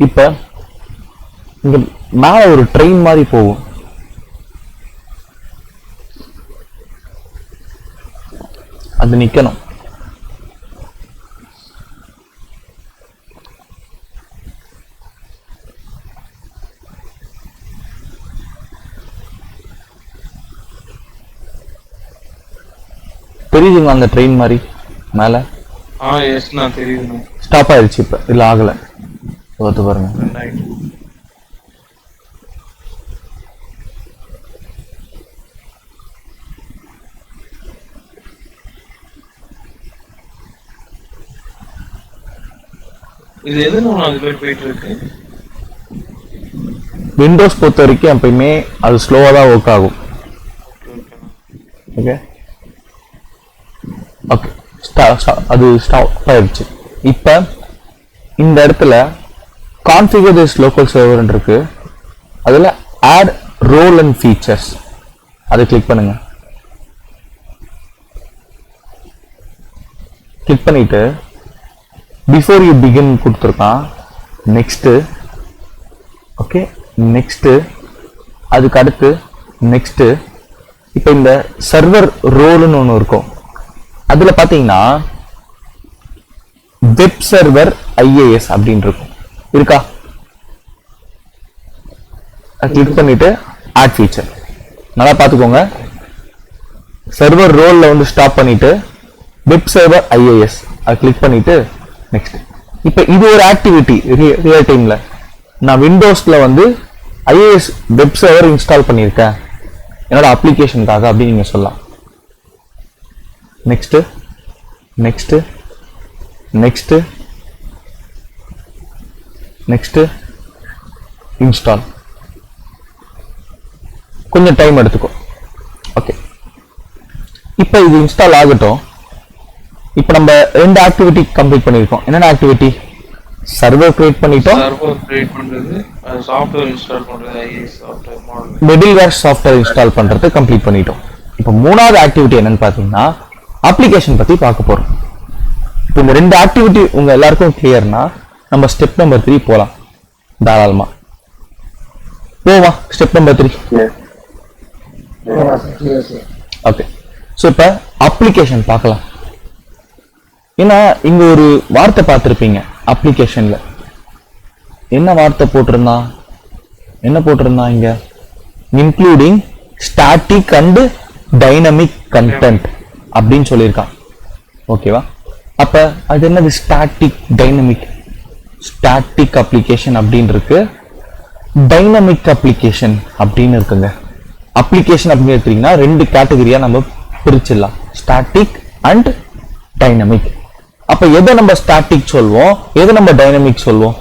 இப்ப இங்க மேல ஒரு ட்ரெயின் மாதிரி போகும். அது நிக்கணும். தெரியுதுங்களா அந்த ட்ரெயின் மாதிரி மேல? எஸ் நான் தெரியுது. ஸ்டாப் ஆயிடுச்சு. இப்ப இல்ல ஆகல. பார்த்து பாருங்க. இது எதுன்னு போயிட்டு இருக்கு? விண்டோஸ் பொறுத்த வரைக்கும் எப்பயுமே அது ஸ்லோவா தான் ஒர்க் ஆகும். ஓகே ஓகே, அது ஸ்டாப் ஆயிடுச்சு. இப்ப இந்த இடத்துல கான்ஃபிகர் திஸ் லோக்கல் சர்வர் இருக்கு. அதுல ஆட் ரோல் அண்ட் ஃபீச்சர்ஸ் அதை கிளிக் பண்ணுங்க. கிளிக் பண்ணிட்டு பிஃபோர் யூ பிகின் கொடுத்துருக்கான். நெக்ஸ்ட். Okay, next. அதுக்கு அடுத்து நெக்ஸ்ட். இப்போ இந்த சர்வர் ரோல்னு ஒன்று இருக்கும். அதுல பாத்தீங்கன்னா வெப் சர்வர் IAS அப்படின்னு இருக்கும். இருக்கா? கிளிக் பண்ணிட்டு ஆட் ஃபீச்சர். நல்லா பார்த்துக்கோங்க. சர்வர் ரோல்ல வந்து ஸ்டாப் பண்ணிட்டு வெப் சர்வர் IAS அதை கிளிக் பண்ணிட்டு நெக்ஸ்ட். இப்போ இது ஒரு ஆக்டிவிட்டி ரியல் டைம்ல. நான் விண்டோஸ்ல வந்து IAS வெப் சர்வர் இன்ஸ்டால் பண்ணியிருக்கேன் என்னோட அப்ளிகேஷனுக்காக அப்படின்னு நீங்க சொல்லலாம். Next next next next install. கொஞ்சம் டைம் எடுத்துக்கும். ஓகே, இப்போ இது இன்ஸ்டால் ஆகட்டும். இப்போ நம்ம ரெண்டு ஆக்டிவிட்டி கம்ப்ளீட் பண்ணிருக்கோம். என்னென்ன ஆக்டிவிட்டி? சர்வர் கிரியேட் பண்ணிட்டோம், சர்வர் கிரியேட் பண்றது, சாஃப்ட்வேர் இன்ஸ்டால் பண்றது, IAS software model, middleware software install பண்றது கம்ப்ளீட் பண்ணிட்டோம். இப்போ மூணாவது ஆக்டிவிட்டி என்னன்னு பாத்தீங்கன்னா அப்ளிகேஷன் பத்தி பார்க்க போறோம். இப்போ இந்த ரெண்டு ஆக்டிவிட்டி உங்க எல்லாருக்கும் கிளியர்னா நம்ம ஸ்டெப் நம்பர் 3 போலாம். தாராளமா போவா. Step number 3. ஓகே, ஸோ இப்போ அப்ளிகேஷன் பார்க்கலாம். ஏன்னா இங்க ஒரு வார்த்தை பார்த்துருப்பீங்க அப்ளிகேஷன்ல. என்ன வார்த்தை போட்டிருந்தான்? என்ன போட்டிருந்தான் இங்க? Including static and dynamic content அப்படின்னு சொல்லியிருக்கான். ஓகேவா? அப்ப அது என்னது? Static dynamic. ஸ்டாட்டிக் அப்ளிகேஷன் அப்படின்னு இருக்கு, டைனமிக் அப்ளிகேஷன் அப்படின்னு இருக்குங்க. அப்ளிகேஷன் அப்படின்னு எடுத்தீங்கன்னா ரெண்டு கேட்டகரியா நம்ம பிரிச்சிடலாம், ஸ்டாட்டிக் அண்ட் டைனமிக். அப்ப எதை நம்ம ஸ்டாட்டிக் சொல்வோம், எதை நம்ம டைனமிக் சொல்வோம்?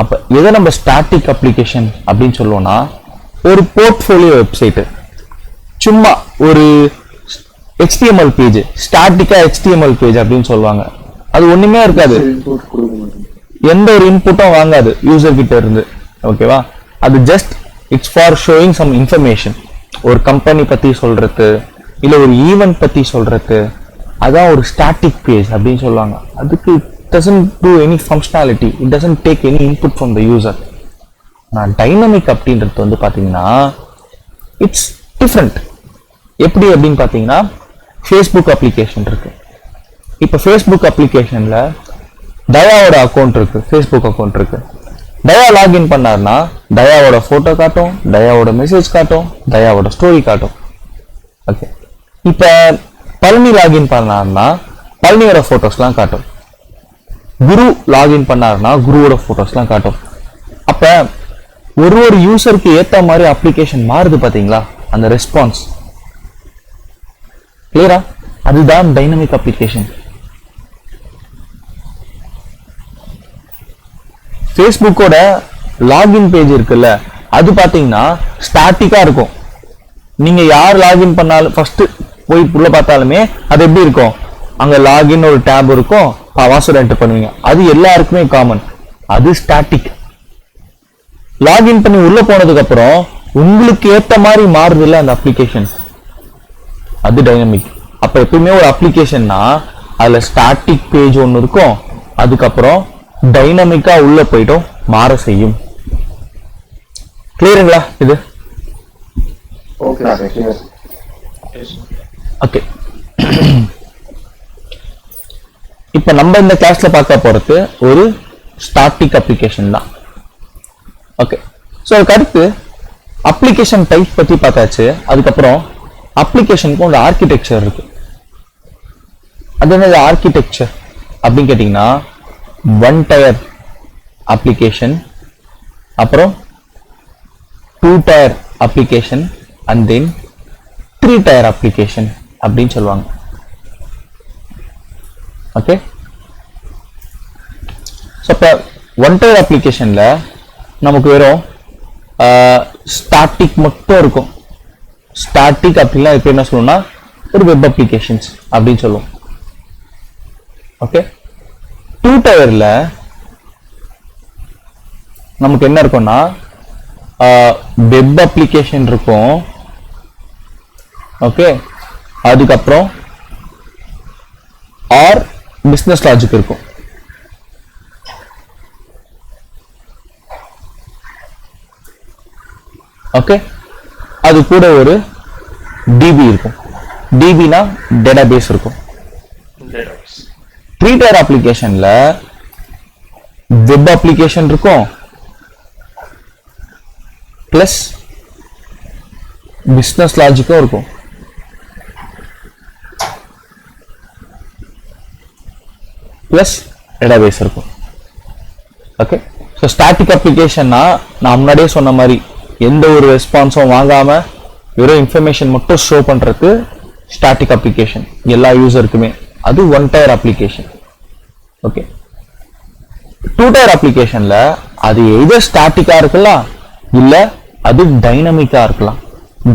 அப்ப எதை நம்ம ஸ்டாட்டிக் அப்ளிகேஷன் அப்படின்னு சொல்லுவோம்னா ஒரு போர்ட்ஃபோலியோ வெப்சைட், சும்மா ஒரு HTML பேஜ், ஸ்டாட்டிக்கா HTML பேஜ் அப்படின்னு சொல்லுவாங்க. அது ஒண்ணுமே இருக்காது, எந்த ஒரு இன்புட்டும் வாங்காது யூசர் கிட்ட இருந்து. ஓகேவா? அது just it's for showing some information. ஒரு கம்பெனி பத்தி சொல்றது, இல்ல ஒரு ஈவென்ட் பத்தி சொல்றது, அதான் ஒரு ஸ்டாட்டிக் பேஜ் அப்படின்னு சொல்லுவாங்க. அதுக்கு doesn't do any functionality, it doesn't take any input from the user. நான் டைனமிக் அப்படின்றது வந்து பாத்தீங்கன்னா இட்ஸ் டிஃப்ரெண்ட். எப்படி அப்படின்னு பாத்தீங்கன்னா ஃபேஸ்புக் அப்ளிகேஷன் இருக்கு. இப்போ ஃபேஸ்புக் அப்ளிகேஷன்ல தயாவோட அக்கௌண்ட் இருக்கு, ஃபேஸ்புக் அக்கௌண்ட் இருக்கு. தயா லாகின் பண்ணார்னா தயாவோட போட்டோ காட்டும், தயாவோட மெசேஜ் காட்டும், தயாவோட ஸ்டோரி காட்டும். ஓகே, இப்ப பழனி லாகின் பண்ணார்னா பழனியோட போட்டோஸ்லாம் காட்டும். குரு லாகின் பண்ணார்னா குருவோட போட்டோஸ்லாம் காட்டும். அப்ப ஒரு யூசருக்கு ஏத்த மாதிரி அப்ளிகேஷன் மாறுது பாத்தீங்களா, அந்த ரெஸ்பான்ஸ் கிளியரா? அதுதான் டைனமிக் அப்ளிகேஷன். ஃபேஸ்புக்கோட லாகின் பேஜ் இருக்குல்ல, அது பாத்தீங்கன்னா ஸ்டாட்டிக்கா இருக்கும். நீங்க யார் லாகின் பண்ணாலும் ஃபர்ஸ்ட் போய் உள்ள பார்த்தாலுமே அது எப்படி இருக்கும், அங்க லாகின் ஒரு டேப் இருக்கும், பாஸ்வேர்ட் என்டர் பண்ணுவீங்க, அது எல்லாருக்குமே காமன், அது ஸ்டாட்டிக். லாகின் பண்ணி உள்ள போனதுக்கு அப்புறம் உங்களுக்கு ஏத்த மாதிரி மாறுது இல்ல அந்த அப்ளிகேஷன், அது டைனமிக். அப்ப எப்பவுமே ஒரு அப்ளிகேஷன்னா அதுல ஸ்டாட்டிக் பேஜ் ஒன்னு இருக்கும், அதுக்கப்புறம் டைனமிக்கா உள்ள போயிட்டும் மாற செய்யும். கிளியருங்களா இது? Okay sir, clear. ஓகே, இப்ப நம்ம இந்த கிளாஸ்ல பார்க்க போறது ஒரு ஸ்டாட்டிக் அப்ளிகேஷன் தான். ஓகே, ஸோ அதுக்கு அடுத்து அப்ளிகேஷன் டைப் பத்தி பார்த்தாச்சு. அதுக்கப்புறம் அப்ளிகேஷனுக்கு ஒரு ஆர்கிடெக்சர் இருக்கு. அது என்னது ஆர்கிடெக்சர் அப்படின்னு கேட்டீங்கன்னா, ஒன் டயர் அப்ளிகேஷன், அப்புறம் two tier application, and then three tier application அப்படின்னு சொல்லுவாங்க. ஓகே, ஸோ இப்போ ஒன் டயர் அப்ளிகேஷன்ல நமக்கு வெறும் ஸ்டாட்டிக் மட்டும் இருக்கும். ஸ்டாட்டிக் அப்படின்னா இப்போ என்ன சொல்லணும்னா ஒரு வெப் அப்ளிகேஷன்ஸ் அப்படின்னு சொல்லுவோம். ஓகே, டூ டயர்ல நமக்கு என்ன இருக்கும்னா வெப் அப்ளிகேஷன் இருக்கும். ஓகே, அதுக்கப்புறம் ஆர் பிசினஸ் லாஜிக் இருக்கும். ஓகே, அது கூட ஒரு டிபி இருக்கும். டிபினா டேட்டாபேஸ் இருக்கும். த்ரீ டயர் அப்ளிகேஷன்ல வெப் அப்ளிகேஷன் இருக்கும், பிளஸ் பிசினஸ் லாஜிக்கும் இருக்கும். பிளஸ் டேட்டாபேஸ் இருக்கும். ஓகே, ஸோ ஸ்டாட்டிக் அப்ளிகேஷன்னா நான் முன்னாடியே சொன்ன மாதிரி எந்த ஒரு ரெஸ்பான்ஸும் வாங்காம வெறும் இன்ஃபர்மேஷன் மட்டும் ஷோ பண்றதுக்கு ஸ்டாட்டிக் அப்ளிகேஷன் எல்லா யூசருக்குமே, அது one tier application. Okay, two tier அப்ளிகேஷன்ல அது எதர் ஸ்டாட்டிக்கா இருக்கலாம், இல்ல அது டைனமிக்கா இருக்கலாம்.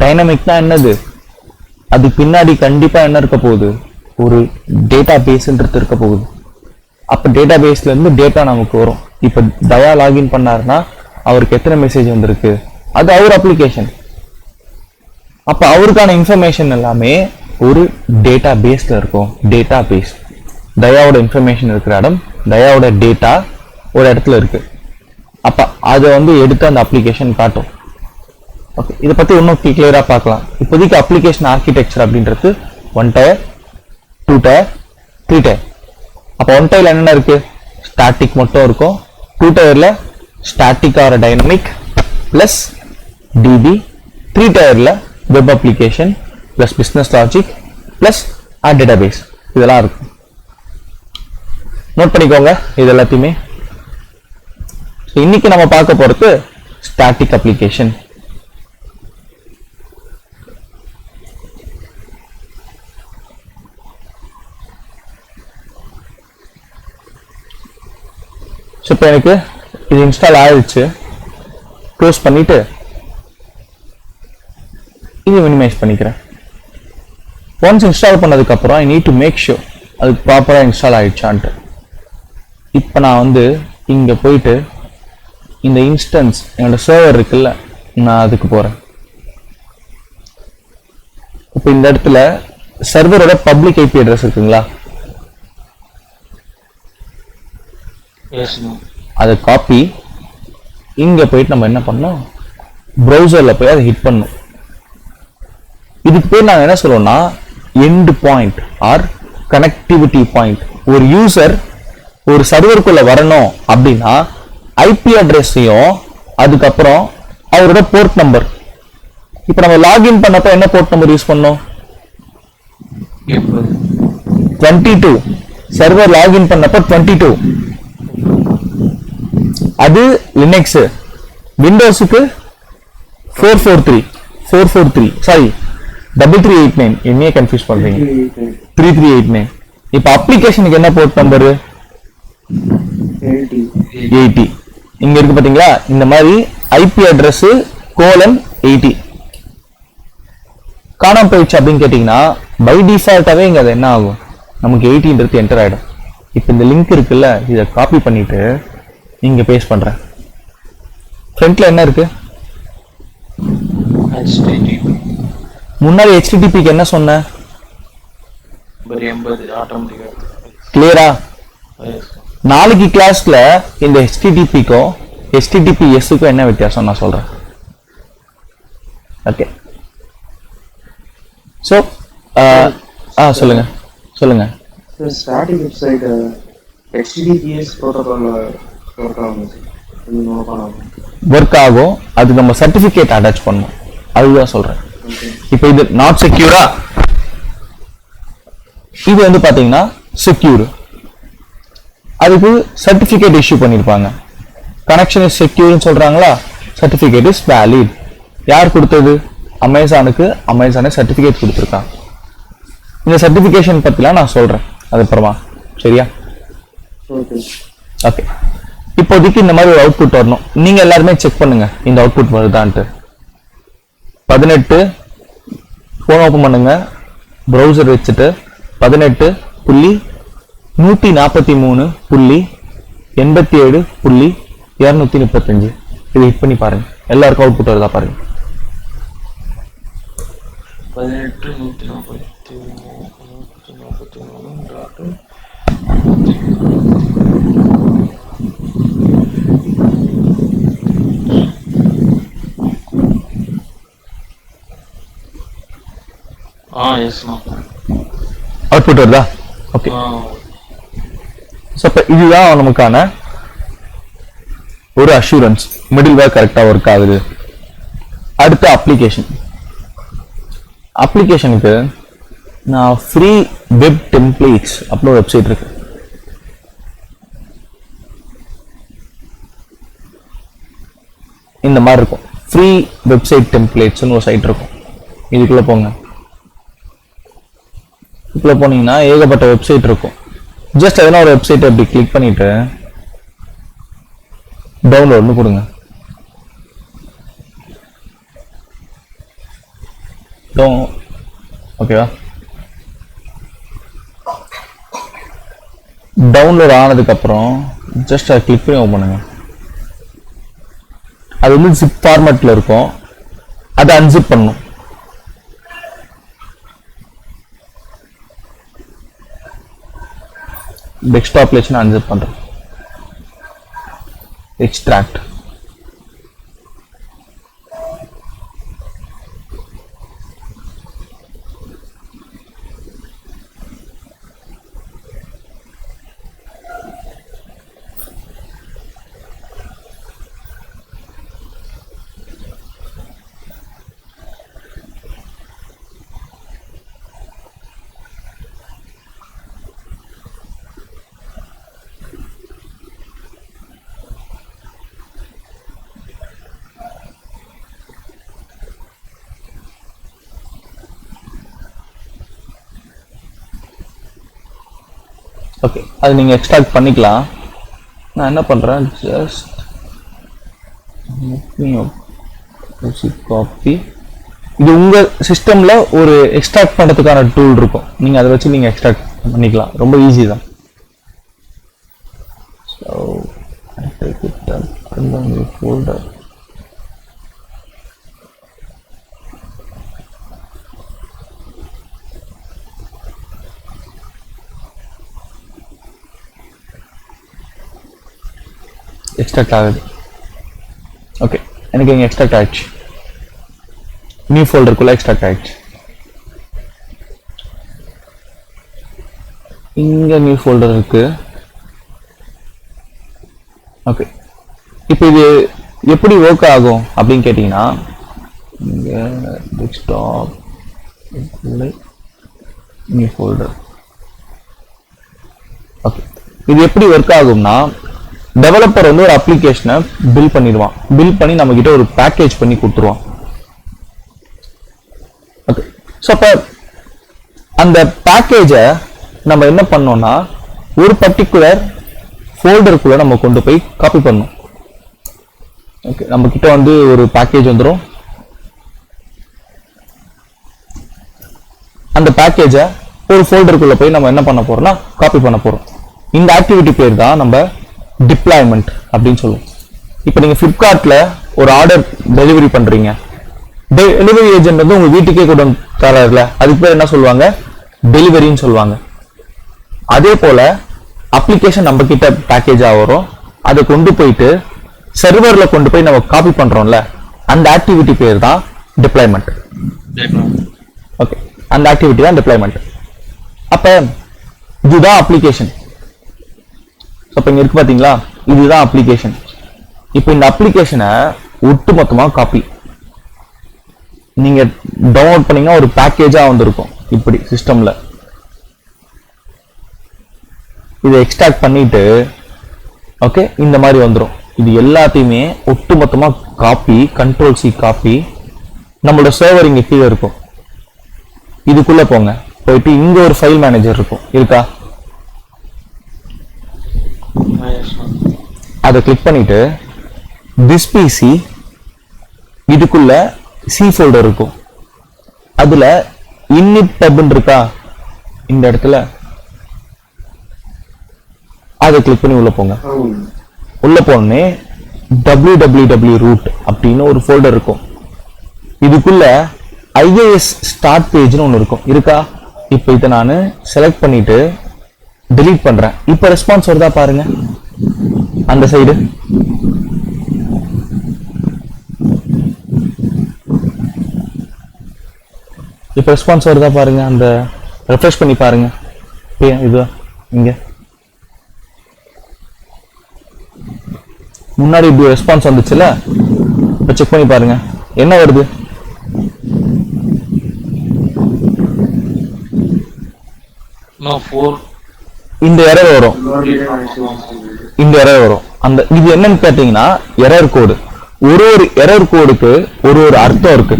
டைனமிக்னா என்னது, அது பின்னாடி கண்டிப்பா என்ன இருக்க போகுது, ஒரு டேட்டா பேஸ்ன்றது இருக்க போகுது. அப்ப டேட்டா பேஸ்ல இருந்து டேட்டா நமக்கு வரும். இப்ப தயா லாகின் பண்ணாருன்னா அவருக்கு எத்தனை மெசேஜ் வந்திருக்கு, அது அவர் அப்ளிகேஷன். அப்ப அவருக்கான இன்ஃபர்மேஷன் எல்லாமே ஒரு டேட்டா பேஸ்ல இருக்கும். டேட்டா பேஸ் தயாவோட இன்ஃபர்மேஷன் இருக்கிற இடம், தயாவோட டேட்டா ஒரு இடத்துல இருக்கு. அப்ப அதை எடுத்து அந்த அப்ளிகேஷன் காட்டும். ஓகே, இதை பத்தி இன்னும் கிளியரா பார்க்கலாம். இப்போதைக்கு அப்ளிகேஷன் ஆர்கிடெக்சர் அப்படின்றது one tier, two tier, three tier. அப்போ ஒன் டயர்ல என்னென்ன இருக்கு, ஸ்டாட்டிக் மட்டும் இருக்கும். டூ டயர்ல static or dynamic plus DB. Three டயர்ல web application plus business logic plus database, இதெல்லாம் இருக்கும். நோட் பண்ணிக்கோங்க இது எல்லாத்தையுமே. இன்னைக்கு நம்ம பார்க்க போறது ஸ்டாட்டிக் அப்ளிகேஷன். இப்போ எனக்கு இது இன்ஸ்டால் ஆயிடுச்சு. க்ளோஸ் பண்ணிட்டு இது மினிமைஸ் பண்ணிக்கிறேன். ஒன்ஸ் இன்ஸ்டால் பண்ணதுக்கு அப்புறம் I need to make sure அது ப்ராப்பரா இன்ஸ்டால் ஆயிடுச்சான்ட்டு. இப்போ நான் இங்க போயிட்டு இந்த இன்ஸ்டன்ஸ் என்னோட சர்வர் இருக்குல்ல, நான் அதுக்கு போறேன். இப்போ இந்த இடத்துல சர்வரோட பப்ளிக் ஐபி அட்ரஸ் இருக்குங்களா, அதை காப்பி இங்க போயிட்டு நம்ம என்ன பண்ணோம், ப்ரௌசர்ல போய் அதை ஹிட் பண்ணணும். இதுக்கு பேர் நான் என்ன சொல்லுவோம்னா end point or connectivity point. ஒரு யூசர் ஒரு சர்வருக்குள்ள வரணும் அப்படின்னா ஐபி அட்ரஸையும் அதுக்கப்புறம் அவரோட போர்ட் நம்பர். இப்போ நம்ம லாகின் பண்ணப்ப என்ன போர்ட் நம்பர் யூஸ் பண்ணோம், 22. சர்வர் லாகின் பண்ணப்ப 22. அது லினக்ஸ். விண்டோஸுக்கு 443 சாரி 3389 என்னையே கன்ஃபியூஸ் பண்றீங்க 3389. இப்போ அப்ளிகேஷனுக்கு என்ன போர்ட் நம்பர் 80 இங்க இருக்கு பாத்தீங்களா. இந்த மாதிரி ஐபி அட்ரஸ் :80 காணாம போயிடுச்சு அப்படின்னு கேட்டீங்கன்னா பை டிஃபால்ட்டாவே இங்க அது என்ன ஆகும், நமக்கு 80ன்றது என்டர் ஆயிடும். இப்போ இந்த லிங்க் இருக்குல்ல, இதை காப்பி பண்ணிட்டு இங்க பேஸ்ட் பண்றேன். ஃப்ரண்ட்ல என்ன இருக்கு, HTTP முன்னாடி HTTPக்கு என்ன சொன்ன, ஒரு 80 ஆட்டோமேட்டிக்கா. கிளியரா? நாளைக்கு கிளாஸ்ல இந்த HTTPக்கும் HTTPSக்கும் என்ன வித்தியாசம் நான் சொல்றேன். ஓகே, ஸோ சொல்லுங்க சொல்லுங்க. Static website HTTPS protocol work ஆகும். ஒர்க் ஆகும், அது நம்ம சர்டிபிகேட் அட்டாச் பண்ணணும், அதுதான் சொல்றேன். இப்போ இது நாட் செக்யூரா, இது வந்து பாத்தீங்கன்னா செக்யூர். அதுக்கு சர்டிபிகேட் இஷ்யூ பண்ணிருப்பாங்க. கனெக்ஷன் இஸ் செக்யூர்னு சொல்றாங்களா, சர்டிபிகேட் இஸ் வேலிட். யார் கொடுத்தது, அமேசானுக்கு அமேசானே சர்டிபிகேட் கொடுத்துருக்காங்க. இந்த சர்டிபிகேஷன் பத்திலாம் நான் சொல்றேன் அது அப்புறமா, சரியா? ஓகே, இப்போதைக்கு இந்த மாதிரி ஒரு அவுட்புட் வரணும். நீங்க எல்லாருமே செக் பண்ணுங்க இந்த அவுட்புட் வருதான்ட்டு. 18 போன் ஓபன் பண்ணுங்க, ப்ரௌசர் வச்சுட்டு 18.143.87.235 இதை ஹிட் பண்ணி பாருங்க. எல்லாருக்கும் அவுட்புட் வருதா பாருங்க. 18.143.43. எஸ் அவுட்புட் வருதா? ஓகே, இதுதான் நமக்கான ஒரு அஷூரன்ஸ், மிடில் வேர் கரெக்டா ஒர்க் ஆகுது. அடுத்த அப்ளிகேஷனுக்கு நான் ஃப்ரீ வெப் டெம்ப்ளேட்ஸ் அப்படின்னு ஒரு வெப்சைட் இருக்கு. இந்த மாதிரி இருக்கும், ஃப்ரீ வெப்சைட் டெம்ப்ளேட்ஸ்னு ஒரு சைட் இருக்கும். இதுக்குள்ள போங்க. இதுக்குள்ள போனீங்கன்னா ஏகப்பட்ட வெப்சைட் இருக்கும். ஜஸ்ட் எதனா ஒரு வெப்சைட் அப்படி கிளிக் பண்ணிட்டு டவுன்லோட்னு கொடுங்க. ஓகேவா? டவுன்லோட் ஆனதுக்கு அப்புறம் ஜஸ்ட் அதை கிளிக் பண்ணி ஓபன் பண்ணுங்க. அது வந்து ஜிப் ஃபார்மேட்ல இருக்கும், அதை அன்சிப் பண்ணணும். டெஸ்க்டாப்ல வச்சு நான் அன்சிப் பண்றேன். எக்ஸ்ட்ராக்ட், ஓகே, அது நீங்க எக்ஸ்ட்ராக்ட் பண்ணிக்கலாம். நான் என்ன பண்றேன், ஜஸ்ட் காப்பி. இது உங்க சிஸ்டம்ல ஒரு எக்ஸ்ட்ராக்ட் பண்றதுக்கான டூல் இருக்கும், நீங்க அதை வச்சு நீங்க எக்ஸ்ட்ராக்ட் பண்ணிக்கலாம், ரொம்ப ஈஸி தான். So I take it up and then we folder. Extract ஆகுது. ஓகே, எனக்கு இங்கே எக்ஸ்ட்ராக்ட் ஆயிடுச்சு. நியூ ஃபோல்டருக்குள்ள எக்ஸ்ட்ராக்ட் ஆயிடுச்சு. இங்க நியூ ஃபோல்டர் இருக்கு. ஓகே, இப்போ இது எப்படி ஒர்க் ஆகும் அப்படின்னு கேட்டீங்கன்னா, இங்க டெஸ்க்டாப் நியூ ஃபோல்டர். ஓகே, இது எப்படி ஒர்க் ஆகும்னா, டெவலப்பர் வந்து ஒரு அப்ளிகேஷனை பில் பண்ணிடுவான். பில் பண்ணி நம்ம கிட்ட ஒரு பேக்கேஜ் பண்ணி கொடுத்துருவான். ஓகே, ஸோ அப்போ அந்த பேக்கேஜை நம்ம என்ன பண்ணோம்னா ஒரு பர்டிகுலர் ஃபோல்டருக்குள்ள நம்ம கொண்டு போய் காப்பி பண்ணணும். ஓகே, நம்ம கிட்ட வந்து ஒரு பேக்கேஜ் வந்துடும். அந்த பேக்கேஜை ஒரு ஃபோல்டருக்குள்ள போய் நம்ம என்ன பண்ண போறோம்னா காப்பி பண்ண போறோம். இந்த ஆக்டிவிட்டி பேர் தான் நம்ம டிப்ளாய்மெண்ட் அப்படின்னு சொல்லுவோம். இப்போ நீங்க ஃபிளிப்கார்ட்ல ஒரு ஆர்டர் டெலிவரி பண்றீங்க. டெலிவரி ஏஜென்ட் வந்து உங்க வீட்டுக்கே கொண்டு வந்து தராருல, அதுக்கு பேர் என்ன சொல்லுவாங்க? டெலிவரின்னு சொல்லுவாங்க. அதே போல அப்ளிகேஷன் நம்ம கிட்ட பேக்கேஜா வரும். அதை கொண்டு போயிட்டு சர்வர்ல கொண்டு போய் நம்ம காப்பி பண்றோம்ல, அந்த ஆக்டிவிட்டி பேர் தான் டிப்ளாய்மெண்ட். ஓகே, அந்த ஆக்டிவிட்டி தான் டிப்ளாய்மெண்ட். அப்ப இதுதான் அப்ளிகேஷன். அப்ப இங்க இருக்கு பாத்தீங்களா, இதுதான் அப்ளிகேஷன். இப்போ இந்த அப்ளிகேஷனை ஒட்டுமொத்தமா காப்பி நீங்க டவுன்லோட் பண்ணீங்கன்னா ஒரு பேக்கேஜா வந்திருக்கும் இப்படி சிஸ்டம்ல. இதை எக்ஸ்ட்ராக்ட் பண்ணிட்டு ஓகே இந்த மாதிரி வந்துடும். இது எல்லாத்தையுமே ஒட்டுமொத்தமா காப்பி, கண்ட்ரோல் சி காப்பி, நம்மளோட சர்வர் இங்க கீழே இருக்கும். இதுக்குள்ள போங்க, போயிட்டு இங்க ஒரு ஃபைல் மேனேஜர் இருக்கும், இருக்கா? அதை கிளிக் பண்ணிட்டு திஸ் பிசி, இதுக்குள்ள சி ஃபோல்டர் இருக்கும். அதுல init pub இருக்கா இந்த இடத்துல, அதை கிளிக் பண்ணி உள்ள போங்க. உள்ள போனே www root அப்படின்னு ஒரு ஃபோல்டர் இருக்கும். இதுக்குள்ள IIS ஸ்டார்ட் பேஜ்னு ஒன்று இருக்கும், இருக்கா? இப்போ இதை நான் செலக்ட் பண்ணிட்டு delete பண்றேன். இப்போ ரெஸ்பான்ஸ் வருதா பாருங்க அந்த சைடு. இப்போ ரெஸ்பான்ஸ் வருதா பாருங்க, அந்த ரெஃப்ரெஷ் பண்ணி பாருங்க. இது இங்க முன்னாடி இப்படி ரெஸ்பான்ஸ் வந்துச்சுல, இப்போ செக் பண்ணி பாருங்க என்ன வருது. இந்த எரர் வரும், இந்த எரர் வரும். அந்த இது என்னன்னு கேட்டீங்கன்னா எரர் கோடு. ஒரு எரர் கோடுக்கு ஒரு அர்த்தம் இருக்கு.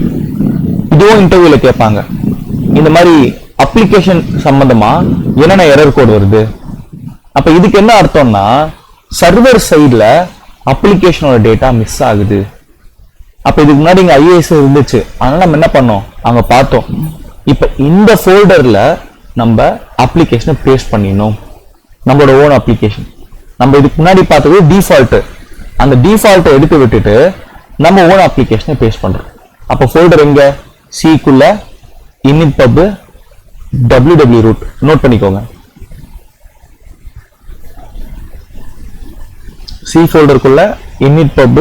இதுவும் இன்டர்வியூல கேட்பாங்க. இந்த மாதிரி அப்ளிகேஷன் சம்பந்தமா என்னென்ன எரர் கோடு வருது, அப்ப இதுக்கு என்ன அர்த்தம்னா சர்வர் சைடுல அப்ளிகேஷனோட டேட்டா மிஸ் ஆகுது. அப்ப இதுக்கு முன்னாடி இங்க ஐஏஎஸ் இருந்துச்சு, அதனால நம்ம என்ன பண்ணோம் அங்க பார்த்தோம். இப்ப இந்த ஃபோல்டர்ல நம்ம அப்ளிகேஷனை பேஸ்ட் பண்ணிடணும், நம்மளோட ஓன் அப்ளிகேஷன். நம்ம இதுக்கு முன்னாடி பார்த்தது டிஃபால்ட், அந்த டிஃபால்ட்டை எடுத்து விட்டுட்டு நம்ம ஓன் அப்ளிகேஷனை பேஸ்ட் பண்றோம். அப்போ ஃபோல்டர் எங்க? சிக்குள்ள init pub www root note பண்ணிக்கோங்க. சி ஃபோல்டருக்குள்ள init pub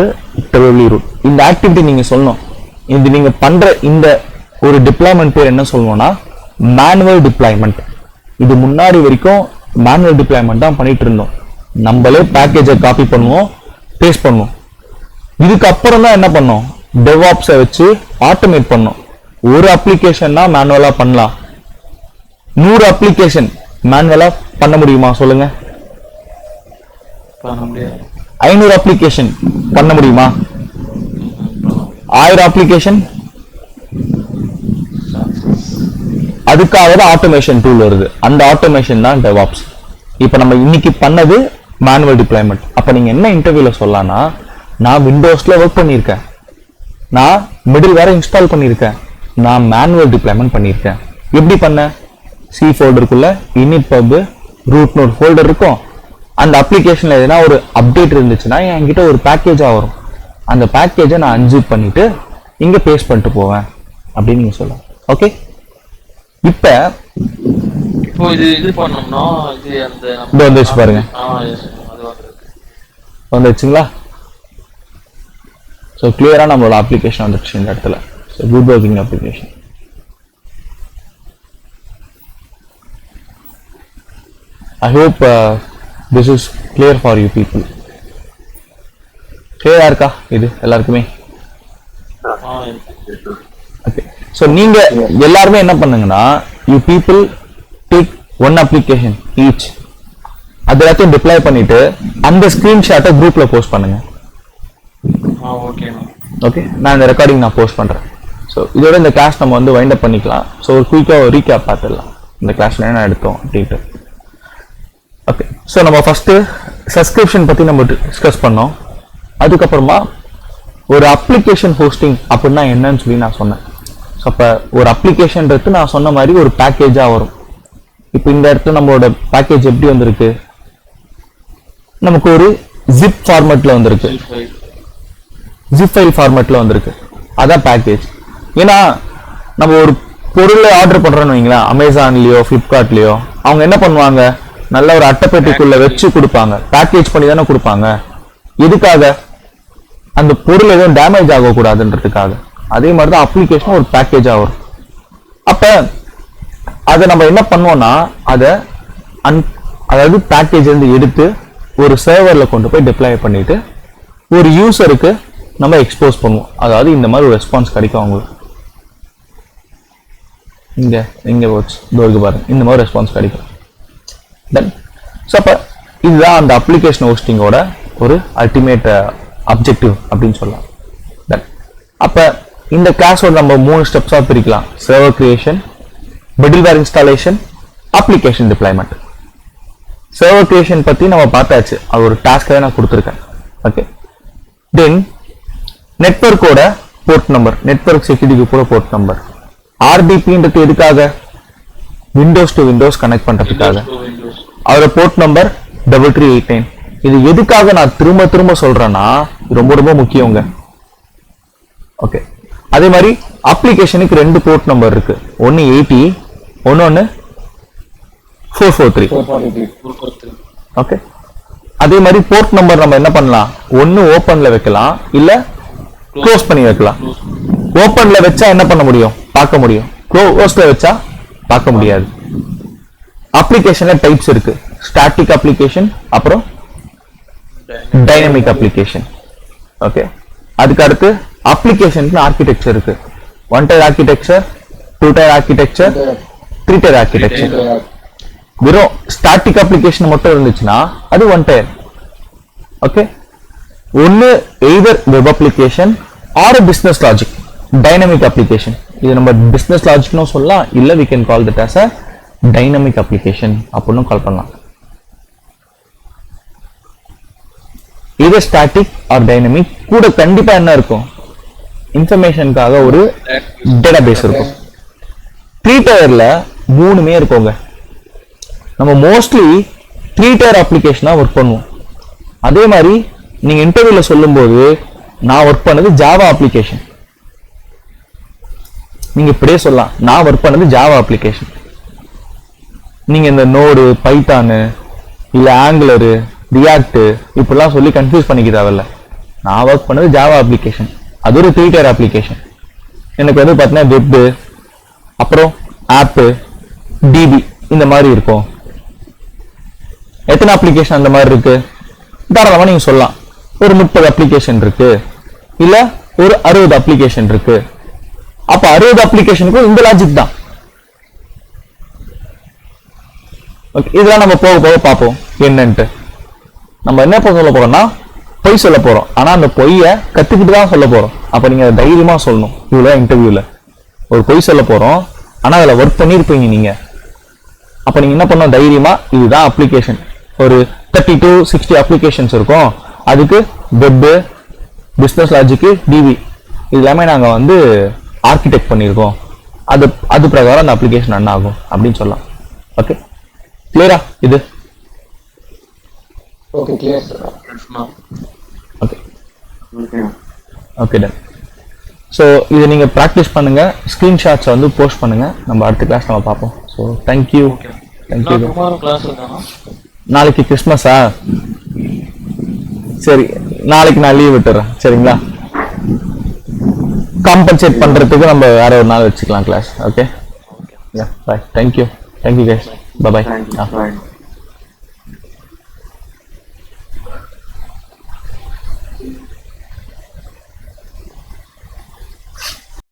www root. இந்த ஆக்டிவிட்டி நீங்க சொல்லணும். இது நீங்க பண்ற இந்த ஒரு டிப்ளாய்மெண்ட் பேர் என்ன சொல்லணும்னா மேனுவல் டிப்ளாய்மெண்ட். இது முன்னாடி வரைக்கும் மேனுவல் டிப்ளாய்மெண்ட் தான் பண்ணிட்டு இருந்தோம். நம்மளே பேக்கேஜை காப்பி பண்ணுவோம், பேஸ்ட் பண்ணுவோம். இதுக்கப்புறம் தான் என்ன பண்ணோம், டெவாப்ஸை வச்சு ஆட்டோமேட் பண்ணோம். ஒரு அப்ளிகேஷன் தான் மேனுவலா பண்ணலாம், 100 அப்ளிகேஷன் மேனுவலா பண்ண முடியுமா சொல்லுங்க? 500 அப்ளிகேஷன் பண்ண முடியுமா? 1000 அப்ளிகேஷன்? அதுக்காக தான் ஆட்டோமேஷன் டூல் வருது. அந்த ஆட்டோமேஷன் தான் டெவாப்ஸ். இப்போ நம்ம இன்னைக்கு பண்ணது மேனுவல் டிப்ளாய்மெண்ட். அப்ப நீங்க என்ன இன்டர்வியூல சொல்லலாம்னா, நான் விண்டோஸ்ல ஒர்க் பண்ணியிருக்கேன், நான் மிடில் வேற இன்ஸ்டால் பண்ணியிருக்கேன், நான் மேனுவல் டிப்ளாய்மெண்ட் பண்ணியிருக்கேன். எப்படி பண்ண? சி ஃபோல்டருக்குள்ள init pub root note folder இருக்கும். அந்த அப்ளிகேஷன்ல எதனா ஒரு அப்டேட் இருந்துச்சுன்னா என்கிட்ட ஒரு பேக்கேஜா வரும். அந்த பேக்கேஜை நான் அன்ஜிப் பண்ணிட்டு இங்க பேஸ்ட் பண்ணிட்டு போவேன் அப்படின்னு நீங்க சொல்லலாம். ஓகே, இப்போ இது பண்ணோம்னா இது அந்த வந்துச்சு பாருங்க, வந்துச்சுங்களா? ஸோ கிளியரா நம்மளோட அப்ளிகேஷன் வந்துடுச்சு இந்த இடத்துல. So good working application. I hope this is clear for you people. Clear இருக்கா இது எல்லாருக்குமே? ஓகே, ஸோ நீங்க எல்லாருமே என்ன பண்ணுங்கன்னா, you people take one application each. அது எல்லாத்தையும் டிப்ளாய் பண்ணிட்டு அந்த ஸ்கிரீன்ஷாட்டை குரூப்ல போஸ்ட் பண்ணுங்க. ஓகேண்ணா. ஓகே, நான் இந்த ரெக்கார்டிங் நான் போஸ்ட் பண்றேன். ஸோ இதோட இந்த கிளாஸ் நம்ம வந்து வைண்ட் அப் பண்ணிக்கலாம். ஸோ ஒரு குயிக்காக ஒரு ரீகேப் பார்த்துடலாம் இந்த கிளாஸ்ல என்ன எடுத்தோம் அப்படின்ட்டு. ஓகே, ஸோ நம்ம ஃபர்ஸ்ட் சப்ஸ்கிரிப்ஷன் பத்தி நம்ம டிஸ்கஸ் பண்ணோம். அதுக்கப்புறமா ஒரு அப்ளிகேஷன் ஹோஸ்டிங் அப்படின்னா என்னன்னு சொல்லி நான் சொன்னேன். ஸோ அப்போ ஒரு அப்ளிகேஷன்றது நான் சொன்ன மாதிரி ஒரு பேக்கேஜாக வரும். இப்போ இந்த இடத்துல நம்மளோட பேக்கேஜ் எப்படி வந்திருக்கு, நமக்கு ஒரு ஜிப் ஃபார்மேட்ல வந்திருக்கு, ஜிப் ஃபைல் ஃபார்மேட்ல வந்திருக்கு. அதான் பேக்கேஜ். ஏன்னா நம்ம ஒரு பொருளை ஆர்டர் பண்றோம்னு வைங்களேன், அமேசான்லயோ ஃபிளிப்கார்ட்லயோ அவங்க என்ன பண்ணுவாங்க, நல்ல ஒரு அட்டைப்பெட்டிக்குள்ள வச்சு கொடுப்பாங்க, பேக்கேஜ் பண்ணி தானே கொடுப்பாங்க. எதுக்காக? அந்த பொருள் எதுவும் டேமேஜ் ஆகக்கூடாதுன்றதுக்காக. அதே மாதிரி தான் அப்ளிகேஷன் ஒரு பேக்கேஜா வரும். அப்ப அதை நம்ம என்ன பண்ணுவோம்னா அதாவது பேக்கேஜ் வந்து எடுத்து ஒரு சர்வர்ல கொண்டு போய் டிப்ளாய் பண்ணிட்டு ஒரு யூசருக்கு நம்ம எக்ஸ்போஸ் பண்ணுவோம். அதாவது இந்த மாதிரி ஒரு ரெஸ்பான்ஸ் கிடைக்கும் அவங்களுக்கு. இங்க போச்சு பாருங்க, இந்த மாதிரி ரெஸ்பான்ஸ் கிடைக்கும். தென் ஸோ அப்போ இதுதான் அந்த அப்ளிகேஷன் ஹோஸ்டிங்கோட ஒரு அல்டிமேட் அப்ஜெக்டிவ் அப்படின்னு சொல்லலாம். தென் அப்போ இந்த கிளாஸோட நம்ம 3 ஸ்டெப்ஸாக பிரிக்கலாம். Server creation, middleware installation, application deployment. Server creation பற்றி நம்ம பார்த்தாச்சு, அது ஒரு டாஸ்க்காக நான் கொடுத்துருக்கேன். ஓகே, தென் நெட்வொர்க்கோட போர்ட் நம்பர், நெட்வொர்க் செக்யூரிட்டி கூட போர்ட் நம்பர். ஆர்டிபின்றது எதுக்காக? விண்டோஸ் டு விண்டோஸ் கனெக்ட் பண்றதுக்காக. அதோட போர்ட் நம்பர் 3389. இது எதுக்காக நான் திரும்ப திரும்ப சொல்றேன்னா ரொம்ப ரொம்ப முக்கியங்க. ஓகே, அதே மாதிரி அப்ளிகேஷனுக்கு 2 போர்ட் நம்பர் இருக்கு, ஒன்னு 80, ஒன்னு 443. ஓகே, அதே மாதிரி போர்ட் நம்பர் நம்ம என்ன பண்ணலாம், ஒன்னு ஓபன்ல வைக்கலாம், இல்ல க்ளோஸ் பண்ணி வைக்கலாம். ஓபன்ல வச்சா என்ன பண்ண முடியும், பார்க்க முடியும். க்ளோஸ்ல வச்சா பார்க்க முடியாது. அப்ளிகேஷன்ல டைப்ஸ் இருக்கு, ஸ்டாட்டிக் அப்ளிகேஷன், அப்புறம் டைனமிக் அப்ளிகேஷன். ஓகே, அதுக்கு அடுத்து அப்ளிகேஷனுக்கு ஆர்கிடெக்சர் இருக்கு. 1 tier architecture, 2 tier architecture, 3 tier architecture. வெறும் ஸ்டாட்டிக் அப்ளிகேஷன் மட்டும் இருந்துச்சுன்னா அது 1 tier. ஓகே, ஒன்னு either web application or business logic. Dynamic application இது நம்ம பிசினஸ் லாஜிக்னு சொல்லலாம், இல்ல we can call that as a dynamic application அப்படின்னு கால் பண்ணலாம். இது ஸ்டாட்டிக் ஆர் டைனமிக். கூட கண்டிப்பா என்ன இருக்கும், இன்ஃபர்மேஷனுக்காக ஒரு டேட்டாபேஸ் இருக்கும். 3 tierல 3மே இருக்குங்க. நம்ம மோஸ்ட்லி 3 tier அப்ளிகேஷனா ஒர்க் பண்ணுவோம். அதே மாதிரி நீங்க இன்டர்வியூல சொல்லும்போது நான் ஒர்க் பண்ணது ஜாவா அப்ளிகேஷன், நீங்க இப்படியே சொல்லலாம், நான் ஒர்க் பண்ணது ஜாவா அப்ளிகேஷன். நீங்க இந்த நோடு, பைத்தானு, இல்ல ஆங்குலரு, ரியாக்ட் இப்படிலாம் சொல்லி கன்ஃபியூஸ் பண்ணிக்க தேவையில்ல. நான் ஒர்க் பண்ணது ஜாவா அப்ளிகேஷன், அது ஒரு 3 tier அப்ளிகேஷன். எனக்கு வந்து பார்த்தீங்கன்னா வெப், அப்புறம் ஆப்பு, டிபி இந்த மாதிரி இருக்கும். எத்தனை அப்ளிகேஷன் அந்த மாதிரி இருக்கு, தாராளமா நீங்க சொல்லலாம். ஒரு 30 அப்ளிகேஷன் இருக்கு, இல்ல ஒரு 60 அப்ளிகேஷன் இருக்கு. அப்ப 60 அப்ளிகேஷனுக்கும் இந்த லாஜிக் தான். இதெல்லாம் நம்ம போக போக பார்ப்போம் என்னன்ட்டு. நம்ம என்ன சொல்ல போறோம்னா பொய் சொல்ல போறோம். ஆனா அந்த பொய்யை கத்துக்கிட்டு தான் சொல்ல போறோம். அப்ப நீங்க தைரியமா சொல்லணும். இவ்வளவு இன்டர்வியூல ஒரு பொய் சொல்ல போறோம், ஆனா அதுல ஒர்க் பண்ணிருப்பீங்க நீங்க. அப்ப நீங்க என்ன பண்ணணும், தைரியமா இதுதான் அப்ளிகேஷன். ஒரு 30 to 60 அப்ளிகேஷன்ஸ் இருக்கும். அதுக்கு வெப், பிசினஸ் லாஜிக், டிவி இது எல்லாமே நாங்க வந்து ஆர்கிடெக்ட் பண்ணியிருக்கோம். அது பிரகாரம் அந்த அப்ளிகேஷன் ரன் ஆகும் அப்படின்னு சொல்லலாம். ஓகே, கிளியரா இது? Okay, clear sir. Okay okay done. So இதை நீங்கள் ப்ராக்டிஸ் பண்ணுங்க, ஸ்க்ரீன்ஷாட்ஸை வந்து போஸ்ட் பண்ணுங்க. நம்ம அடுத்த கிளாஸ் நம்ம பார்ப்போம். So thank you. நாளைக்கு கிறிஸ்மஸா? சரி, நாளைக்கு நான் லீவ் விட்டுறேன். சரிங்களா? காம்பன்சேட் பண்றதுக்கு நம்ம வேற ஒரு நாள் வச்சுக்கலாம் class. Okay, bye. Thank you guys. பாய்.